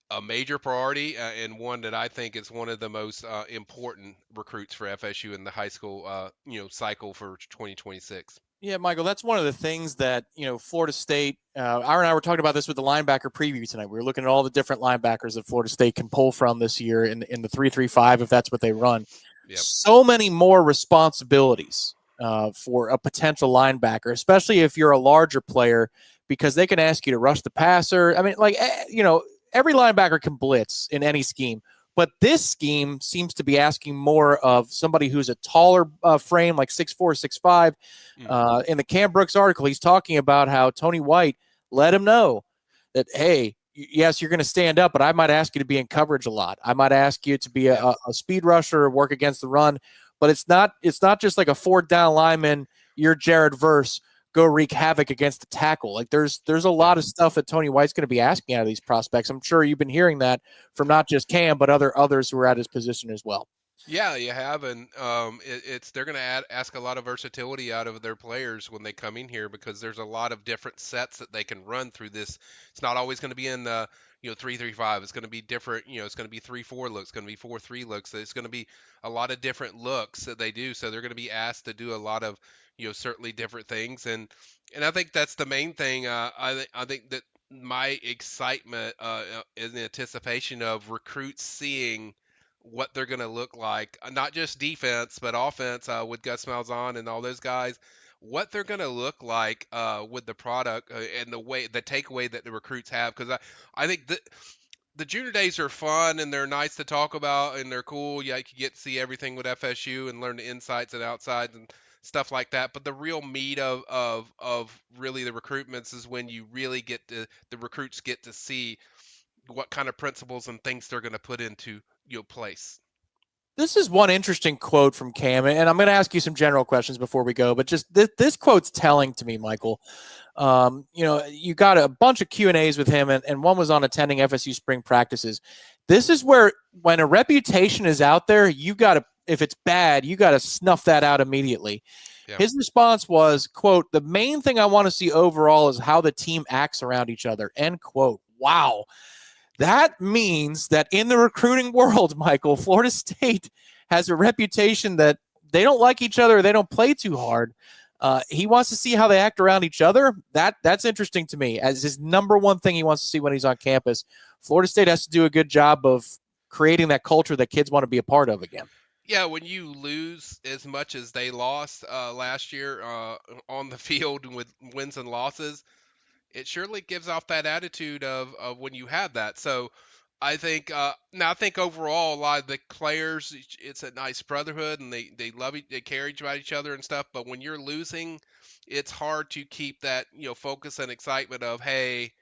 S4: a major priority and one that I think is one of the most important recruits for FSU in the high school cycle for 2026.
S1: Yeah, Michael, that's one of the things that, Florida State, Ira and I were talking about this with the linebacker preview tonight. We were looking at all the different linebackers that Florida State can pull from this year in the 3-3-5, if that's what they run.
S4: Yep.
S1: So many more responsibilities for a potential linebacker, especially if you're a larger player, because they can ask you to rush the passer. I mean, every linebacker can blitz in any scheme. But this scheme seems to be asking more of somebody who's a taller frame, like 6'4", 6'5". In the Cam Brooks article, he's talking about how Tony White let him know that, hey, yes, you're going to stand up, but I might ask you to be in coverage a lot. I might ask you to be a speed rusher or work against the run. But it's not just like a fourth down lineman, you're Jared Verse, go wreak havoc against the tackle. Like there's a lot of stuff that Tony White's going to be asking out of these prospects. I'm sure you've been hearing that from not just Cam, but others who are at his position as well.
S4: Yeah, you have, and they're going to ask a lot of versatility out of their players when they come in here because there's a lot of different sets that they can run through this. It's not always going to be in the 3-3-5. It's going to be different. It's going to be 3-4 looks. It's going to be 4-3 looks. It's going to be a lot of different looks that they do. So they're going to be asked to do a lot of certainly different things, and I think that's the main thing. I think that my excitement is in anticipation of recruits seeing what they're going to look like, not just defense, but offense with Gus Malzahn and all those guys, what they're going to look like with the product and the takeaway that the recruits have. Because I think that the junior days are fun and they're nice to talk about and they're cool. Yeah, you can get to see everything with FSU and learn the insides and outsides and stuff like that. But the real meat of really the recruitments is when you really the recruits get to see what kind of principles and things they're going to put into place.
S1: This is one interesting quote from Cam, and I'm going to ask you some general questions before we go, but just this quote's telling to me, Michael. You got a bunch of Q&As with him, and one was on attending FSU spring practices. This is where, when a reputation is out there, if it's bad, you got to snuff that out immediately.
S4: Yeah.
S1: His response was, quote, "The main thing I want to see overall is how the team acts around each other," end quote. Wow. That means that in the recruiting world, Michael, Florida State has a reputation that they don't like each other. They don't play too hard. He wants to see how they act around each other. That's interesting to me as his number one thing he wants to see when he's on campus. Florida State has to do a good job of creating that culture that kids want to be a part of again.
S4: Yeah, when you lose as much as they lost last year on the field with wins and losses, it surely gives off that attitude of when you have that. So I think now I think overall a lot of the players, it's a nice brotherhood and they love it, they care about each other and stuff. But when you're losing, it's hard to keep that focus and excitement of, hey,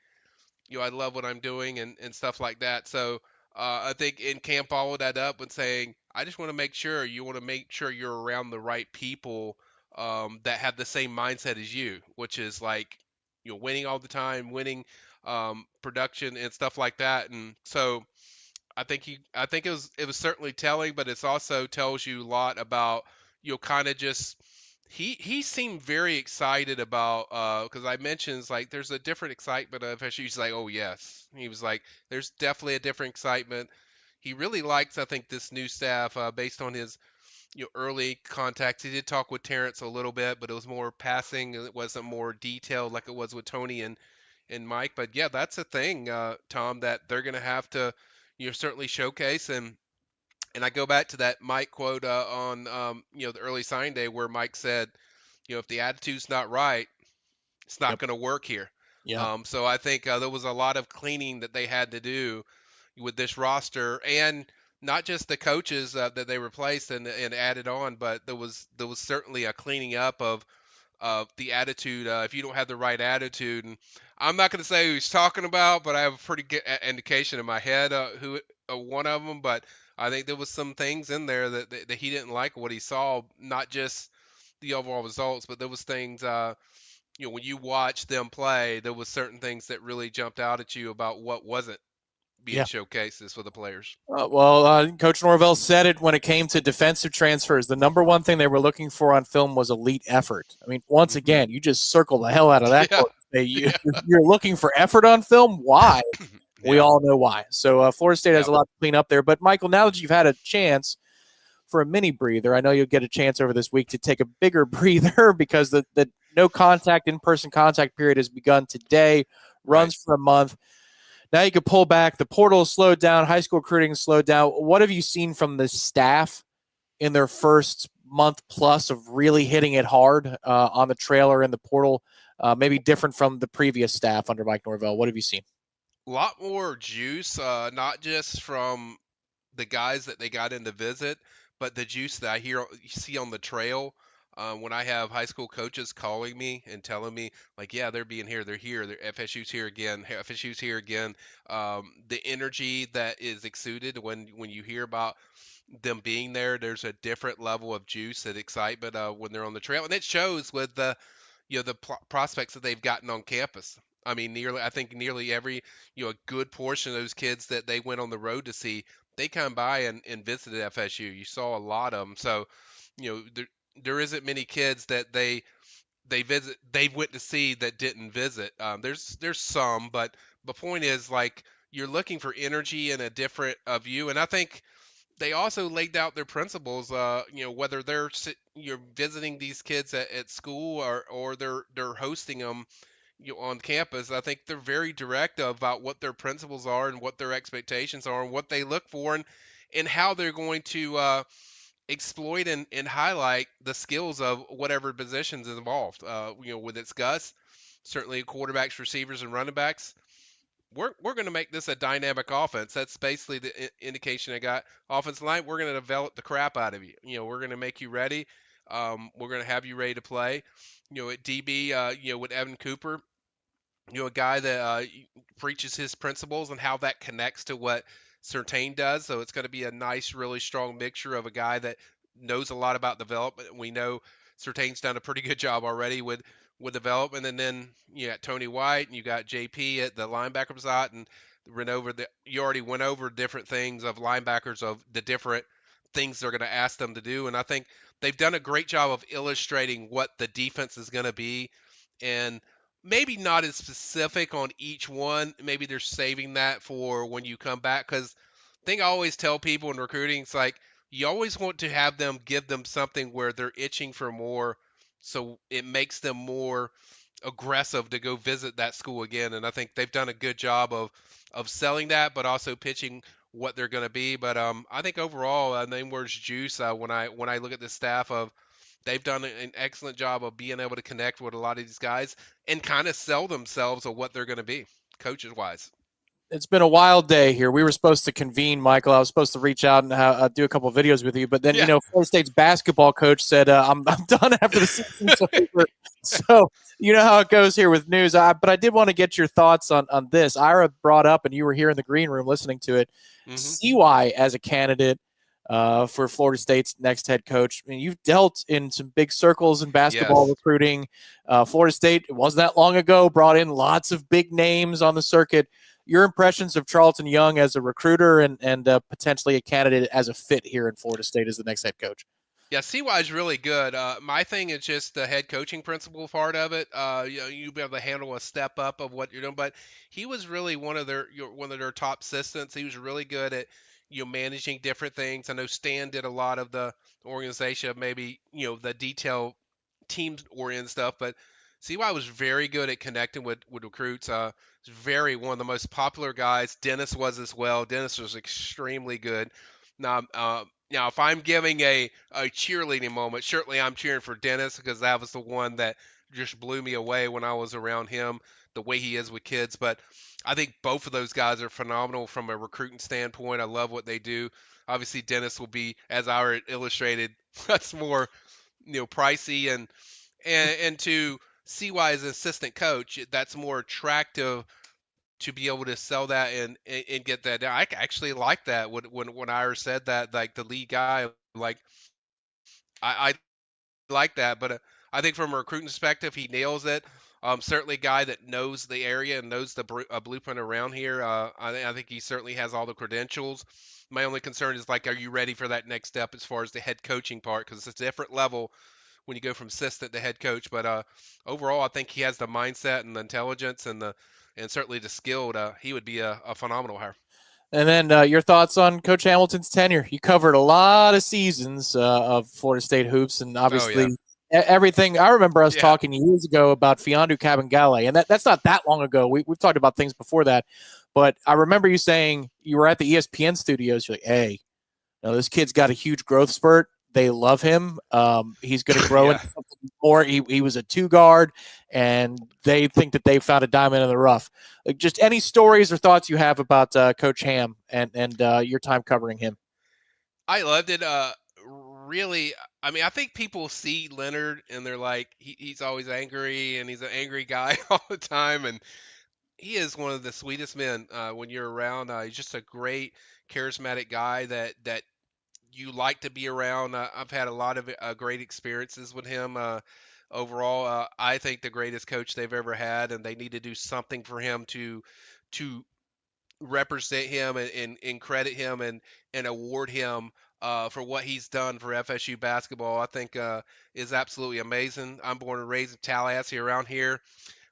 S4: I love what I'm doing and stuff like that. So I think in camp followed that up with saying, I just want to make sure you're around the right people that have the same mindset as you, which is like, winning all the time, winning production and stuff like that. And so I think it was certainly telling, but it's also tells you a lot about kind of just he seemed very excited about because I mentioned it's like there's a different excitement of FSU. He's like, oh yes, he was like, there's definitely a different excitement. He really likes, I think, this new staff based on his early contacts. He did talk with Terrence a little bit, but it was more passing. It wasn't more detailed like it was with Tony and Mike. But yeah, that's a thing, Tom, that they're going to have to certainly showcase. And I go back to that Mike quote on the early sign day where Mike said, if the attitude's not right, it's not
S1: Yep.
S4: going to work here.
S1: Yeah.
S4: So I think there was a lot of cleaning that they had to do with this roster, and not just the coaches that they replaced and added on, but there was certainly a cleaning up of the attitude. If you don't have the right attitude, and I'm not going to say who he's talking about, but I have a pretty good indication in my head who one of them. But I think there was some things in there that he didn't like what he saw, not just the overall results, but there was things. When you watch them play, there was certain things that really jumped out at you about what wasn't being
S1: Yeah.
S4: showcases for the players.
S1: Coach Norvell said it when it came to defensive transfers. The number one thing they were looking for on film was elite effort. I mean, once
S4: Mhm.
S1: again, you just circle the hell out of that
S4: Yeah,
S1: quote.
S4: yeah,
S1: You're looking for effort on film. Why? We
S4: yeah,
S1: all know why. So Florida State has
S4: yeah.
S1: a lot to clean up there. But Michael, now that you've had a chance for a mini breather, I know you'll get a chance over this week to take a bigger breather because the no contact, in-person contact period has begun today,
S4: Right.
S1: runs for a month. Now you can pull back. The portal is slowed down. High school recruiting is slowed down. What have you seen from the staff in their first month plus of really hitting it hard on the trailer in the portal? Maybe different from the previous staff under Mike Norvell. What have you seen?
S4: A lot more juice, not just from the guys that they got in to visit, but the juice that see on the trail. When I have high school coaches calling me and telling me, like, yeah, they're being here, they're here, FSU's here again, FSU's here again. The energy that is exuded when you hear about them being there, there's a different level of juice and excitement when they're on the trail, and it shows with the the prospects that they've gotten on campus. I mean, I think nearly every, a good portion of those kids that they went on the road to see, they come by and visited FSU. You saw a lot of them. So, there isn't many kids that they went to see that didn't visit. There's some, but the point is like you're looking for energy and a different view, and I think they also laid out their principles. Whether you're visiting these kids at school or they're hosting them on campus. I think they're very direct about what their principles are and what their expectations are and what they look for and how they're going to exploit and highlight the skills of whatever positions is involved. With its Gus, certainly quarterbacks, receivers, and running backs. We're going to make this a dynamic offense. That's basically the indication I got. Offensive line, we're going to develop the crap out of you. We're going to make you ready. We're going to have you ready to play. At DB, with Evan Cooper, a guy that preaches his principles and how that connects to what Certain does. So it's going to be a nice, really strong mixture of a guy that knows a lot about development. We know Certain's done a pretty good job already with development. And then you got Tony White and you got JP at the linebacker spot, and you already went over different things of linebackers of the different things they're going to ask them to do. And I think they've done a great job of illustrating what the defense is going to be, and maybe not as specific on each one. Maybe they're saving that for when you come back, because thing I always tell people in recruiting, it's like you always want to have them give them something where they're itching for more, so it makes them more aggressive to go visit that school again. And I think they've done a good job of selling that, but also pitching what they're going to be. But I think overall, name words juice. When I look at the staff of, they've done an excellent job of being able to connect with a lot of these guys and kind of sell themselves of what they're going to be, coaches wise.
S1: It's been a wild day here. We were supposed to convene, Michael. I was supposed to reach out and do a couple of videos with you, but then,
S4: Yeah.
S1: Florida State's basketball coach said, I'm done after the season's over. So you know how it goes here with news. But I did want to get your thoughts on this. Ira brought up, and you were here in the green room listening to it, CY as a candidate for Florida State's next head coach. I mean, you've dealt in some big circles in basketball recruiting. Florida State, it wasn't that long ago, brought in lots of big names on the circuit. Your impressions of Charlton Young as a recruiter and potentially a candidate as a fit here in Florida State as the next head coach?
S4: Yeah, CY is really good. My thing is just the head coaching principle part of it. You'll be able to handle a step up of what you're doing. But he was really one of their top assistants. He was really good at managing different things. I know Stan did a lot of the organization of maybe the detail team oriented stuff, but CY was very good at connecting with recruits. He's very one of the most popular guys. Dennis was as well. Dennis was extremely good. Now, if I'm giving a cheerleading moment, certainly I'm cheering for Dennis, because that was the one that just blew me away when I was around him, the way he is with kids. But I think both of those guys are phenomenal from a recruiting standpoint. I love what they do. Obviously, Dennis will be, as I illustrated, that's more pricey, and to CY as an assistant coach, that's more attractive to be able to sell that and get that down. I actually like that when Ira said that, like the lead guy, like I like that. But I think from a recruiting perspective, he nails it. Certainly a guy that knows the area and knows the blueprint around here. I think he certainly has all the credentials. My only concern is, like, are you ready for that next step as far as the head coaching part? Because it's a different level when you go from assistant to head coach. But overall, I think he has the mindset and the intelligence and certainly the skill. He would be a phenomenal hire.
S1: And then your thoughts on Coach Hamilton's tenure. You covered a lot of seasons of Florida State hoops, and obviously everything. I remember us talking years ago about Fiondu Kabengele, and that's not that long ago. We've talked about things before that, but I remember you saying you were at the ESPN studios. You're like, hey, this kid's got a huge growth spurt. They love him. He's going to grow into something more. He was a two guard, and they think that they found a diamond in the rough. Like, just any stories or thoughts you have about Coach Ham and your time covering him?
S4: I loved it. Really, I mean, I think people see Leonard and they're like, he's always angry and he's an angry guy all the time, and he is one of the sweetest men when you're around. He's just a great, charismatic guy that you like to be around. I've had a lot of great experiences with him. Overall, I think the greatest coach they've ever had, and they need to do something for him to represent him and credit him and award him for what he's done for FSU basketball. I think is absolutely amazing. I'm born and raised in Tallahassee around here.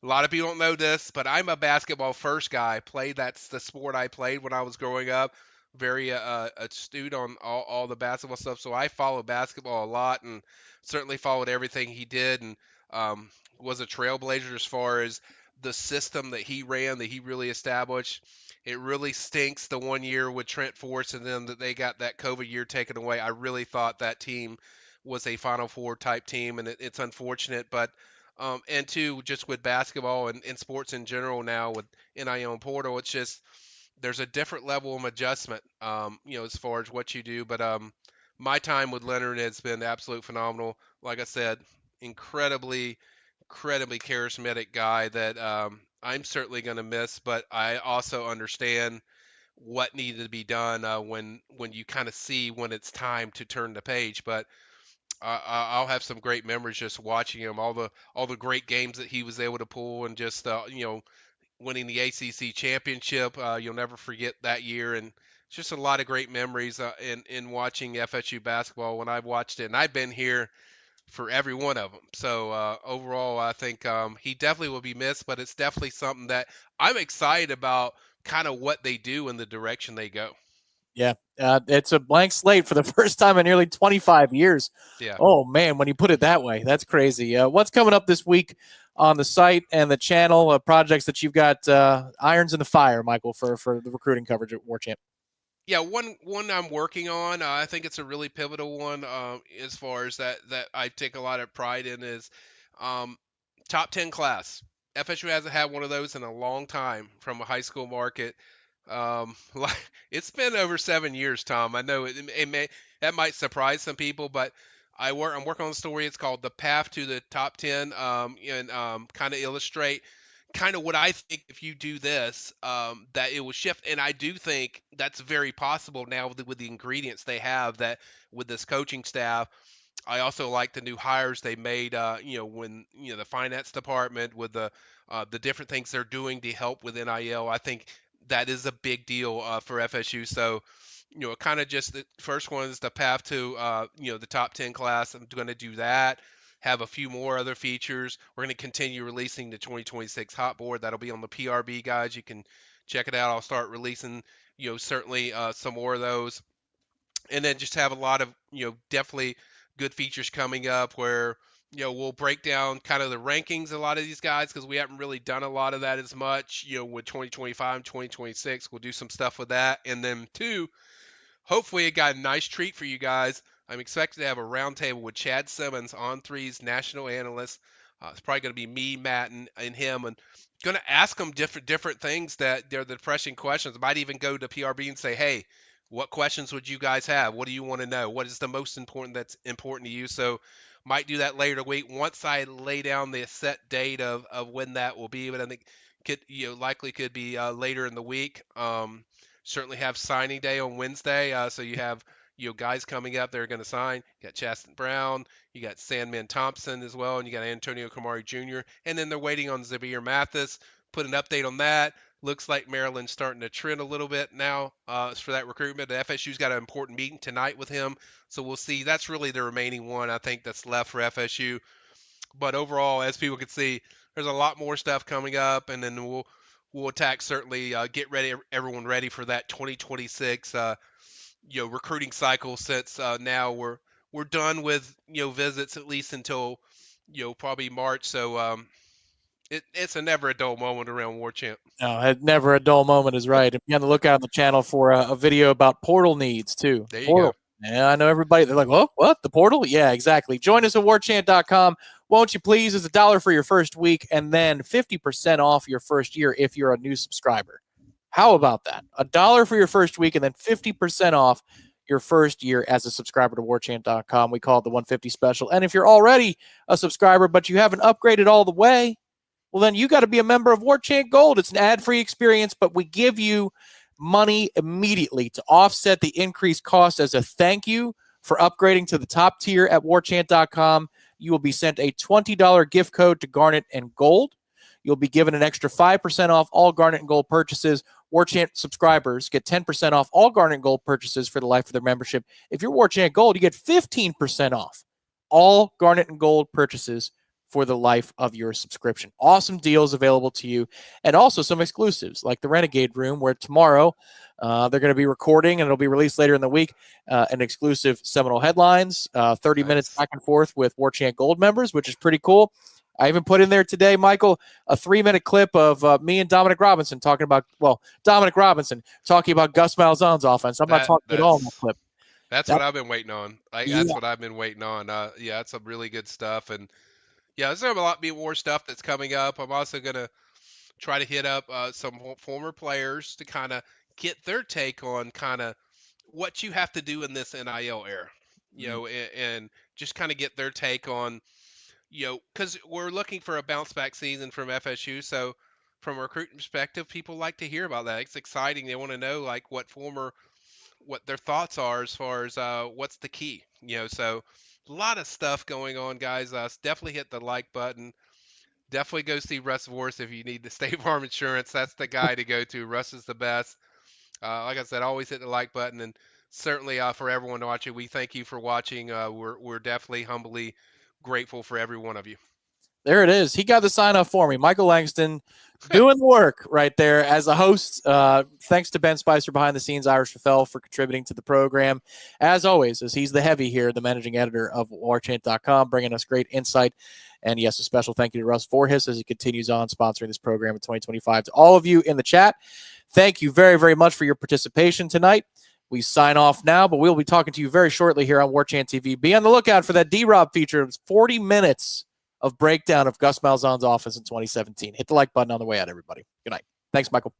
S4: A lot of people don't know this, but I'm a basketball first guy. That's the sport I played when I was growing up. Very astute on all the basketball stuff. So I follow basketball a lot and certainly followed everything he did, and was a trailblazer as far as the system that he ran, that he really established. It really stinks the one year with Trent Force and then that they got that COVID year taken away. I really thought that team was a Final Four type team, and it's unfortunate. But and two, just with basketball and sports in general now with NIL and portal, it's just there's a different level of adjustment, as far as what you do. But my time with Leonard has been absolute phenomenal. Like I said, incredibly charismatic guy that I'm certainly going to miss. But I also understand what needed to be done when you kind of see when it's time to turn the page. But I'll have some great memories just watching him, all the great games that he was able to pull, and just winning the ACC championship. You'll never forget that year, and just a lot of great memories in watching FSU basketball when I've watched it, and I've been here for every one of them. So overall, I think he definitely will be missed, but it's definitely something that I'm excited about, kind of what they do and the direction they go.
S1: Yeah, it's a blank slate for the first time in nearly 25 years.
S4: Yeah.
S1: Oh man, when you put it that way, that's crazy. What's coming up this week on the site and the channel? Projects that you've got irons in the fire, Michael, for the recruiting coverage at Warchant.
S4: Yeah, one I'm working on. I think it's a really pivotal one, as far as that I take a lot of pride in, is um, top 10 class. FSU hasn't had one of those in a long time from a high school market. It's been over 7 years, Tom. I know it may that might surprise some people, but I'm working on a story. It's called "The Path to the Top 10," and kind of illustrate kind of what I think, if you do this, that it will shift. And I do think that's very possible now with the ingredients they have, that with this coaching staff. I also like the new hires they made, when, the finance department, with the different things they're doing to help with NIL. I think that is a big deal for FSU. So, kind of just the first one is the path to, the top 10 class. I'm going to do that. Have a few more other features. We're going to continue releasing the 2026 hot board. That'll be on the PRB, guys. You can check it out. I'll start releasing, certainly some more of those, and then just have a lot of, definitely good features coming up where, we'll break down kind of the rankings of a lot of these guys, because we haven't really done a lot of that as much, with 2025 and 2026. We'll do some stuff with that. And then two, hopefully it got a nice treat for you guys. I'm expected to have a roundtable with Chad Simmons, On Three's national analyst. It's probably going to be me, Matt, and him, and going to ask them different things that they're the pressing questions. I might even go to PRB and say, hey, what questions would you guys have? What do you want to know? What is the most important that's important to you? So might do that later the week once I lay down the set date of when that will be. But I think likely could be later in the week. Certainly have signing day on Wednesday. So you have guys coming up that are going to sign. You got Chasten Brown, you got Sandman Thompson as well, and you got Antonio Kamari Jr. And then they're waiting on Zabir Mathis. Put an update on that. Looks like Maryland's starting to trend a little bit now for that recruitment. The FSU's got an important meeting tonight with him, so we'll see. That's really the remaining one I think that's left for FSU. But overall, as people can see, there's a lot more stuff coming up, and then we'll attack, certainly get ready, everyone ready for that 2026 recruiting cycle, since now we're done with visits at least until probably March. So it's a never a dull moment around Warchant.
S1: No, never a dull moment is right. And be on the lookout on the channel for a video about portal needs too.
S4: There you
S1: Portal.
S4: go.
S1: Yeah, I know everybody. They're like, "Oh, what? The portal?" Yeah, exactly. Join us at warchant.com. Won't you please? It's $1 for your first week, and then 50% off your first year if you're a new subscriber. How about that? $1 for your first week, and then 50% off your first year as a subscriber to warchant.com. We call it the 150 special. And if you're already a subscriber, but you haven't upgraded all the way, well, then you got to be a member of Warchant Gold. It's an ad-free experience, but we give you money immediately to offset the increased cost as a thank you for upgrading to the top tier at warchant.com. You will be sent a $20 gift code to Garnet and Gold. You'll be given an extra 5% off all Garnet and Gold purchases. Warchant subscribers get 10% off all Garnet and Gold purchases for the life of their membership. If you're Warchant Gold, you get 15% off all Garnet and Gold purchases for the life of your subscription. Awesome deals available to you, and also some exclusives like the Renegade Room, where tomorrow they're going to be recording, and it'll be released later in the week, an exclusive Seminole headlines, 30 minutes back and forth with Warchant Gold members, which is pretty cool. I even put in there today, Michael, a 3-minute clip of me and Dominic Robinson talking about Gus Malzahn's offense. I'm not talking at all in the clip.
S4: That's what I've been waiting on. That's what I've been waiting on. Yeah, that's some really good stuff. And yeah, there's a lot more stuff that's coming up. I'm also going to try to hit up some former players to kind of get their take on kind of what you have to do in this NIL era, and just kind of get their take on, because we're looking for a bounce back season from FSU. So from a recruiting perspective, people like to hear about that. It's exciting. They want to know like what their thoughts are as far as what's the key, so a lot of stuff going on, guys. Definitely hit the like button. Definitely go see Russ Vorse if you need the State Farm insurance. That's the guy to go to. Russ is the best. Like I said, always hit the like button, and certainly for everyone watching, we thank you for watching. We're definitely humbly grateful for every one of you.
S1: There it is. He got the sign off for me. Michael Langston doing the work right there as a host. Thanks to Ben Spicer behind the scenes, Irish Rafael, for contributing to the program. As always, as he's the heavy here, the managing editor of Warchant.com, bringing us great insight. And yes, a special thank you to Russ Forhis as he continues on sponsoring this program in 2025. To all of you in the chat, thank you very, very much for your participation tonight. We sign off now, but we'll be talking to you very shortly here on Warchant TV. Be on the lookout for that D-Rob feature. It's 40 minutes of breakdown of Gus Malzahn's offense in 2017. Hit the like button on the way out, everybody. Good night. Thanks, Michael.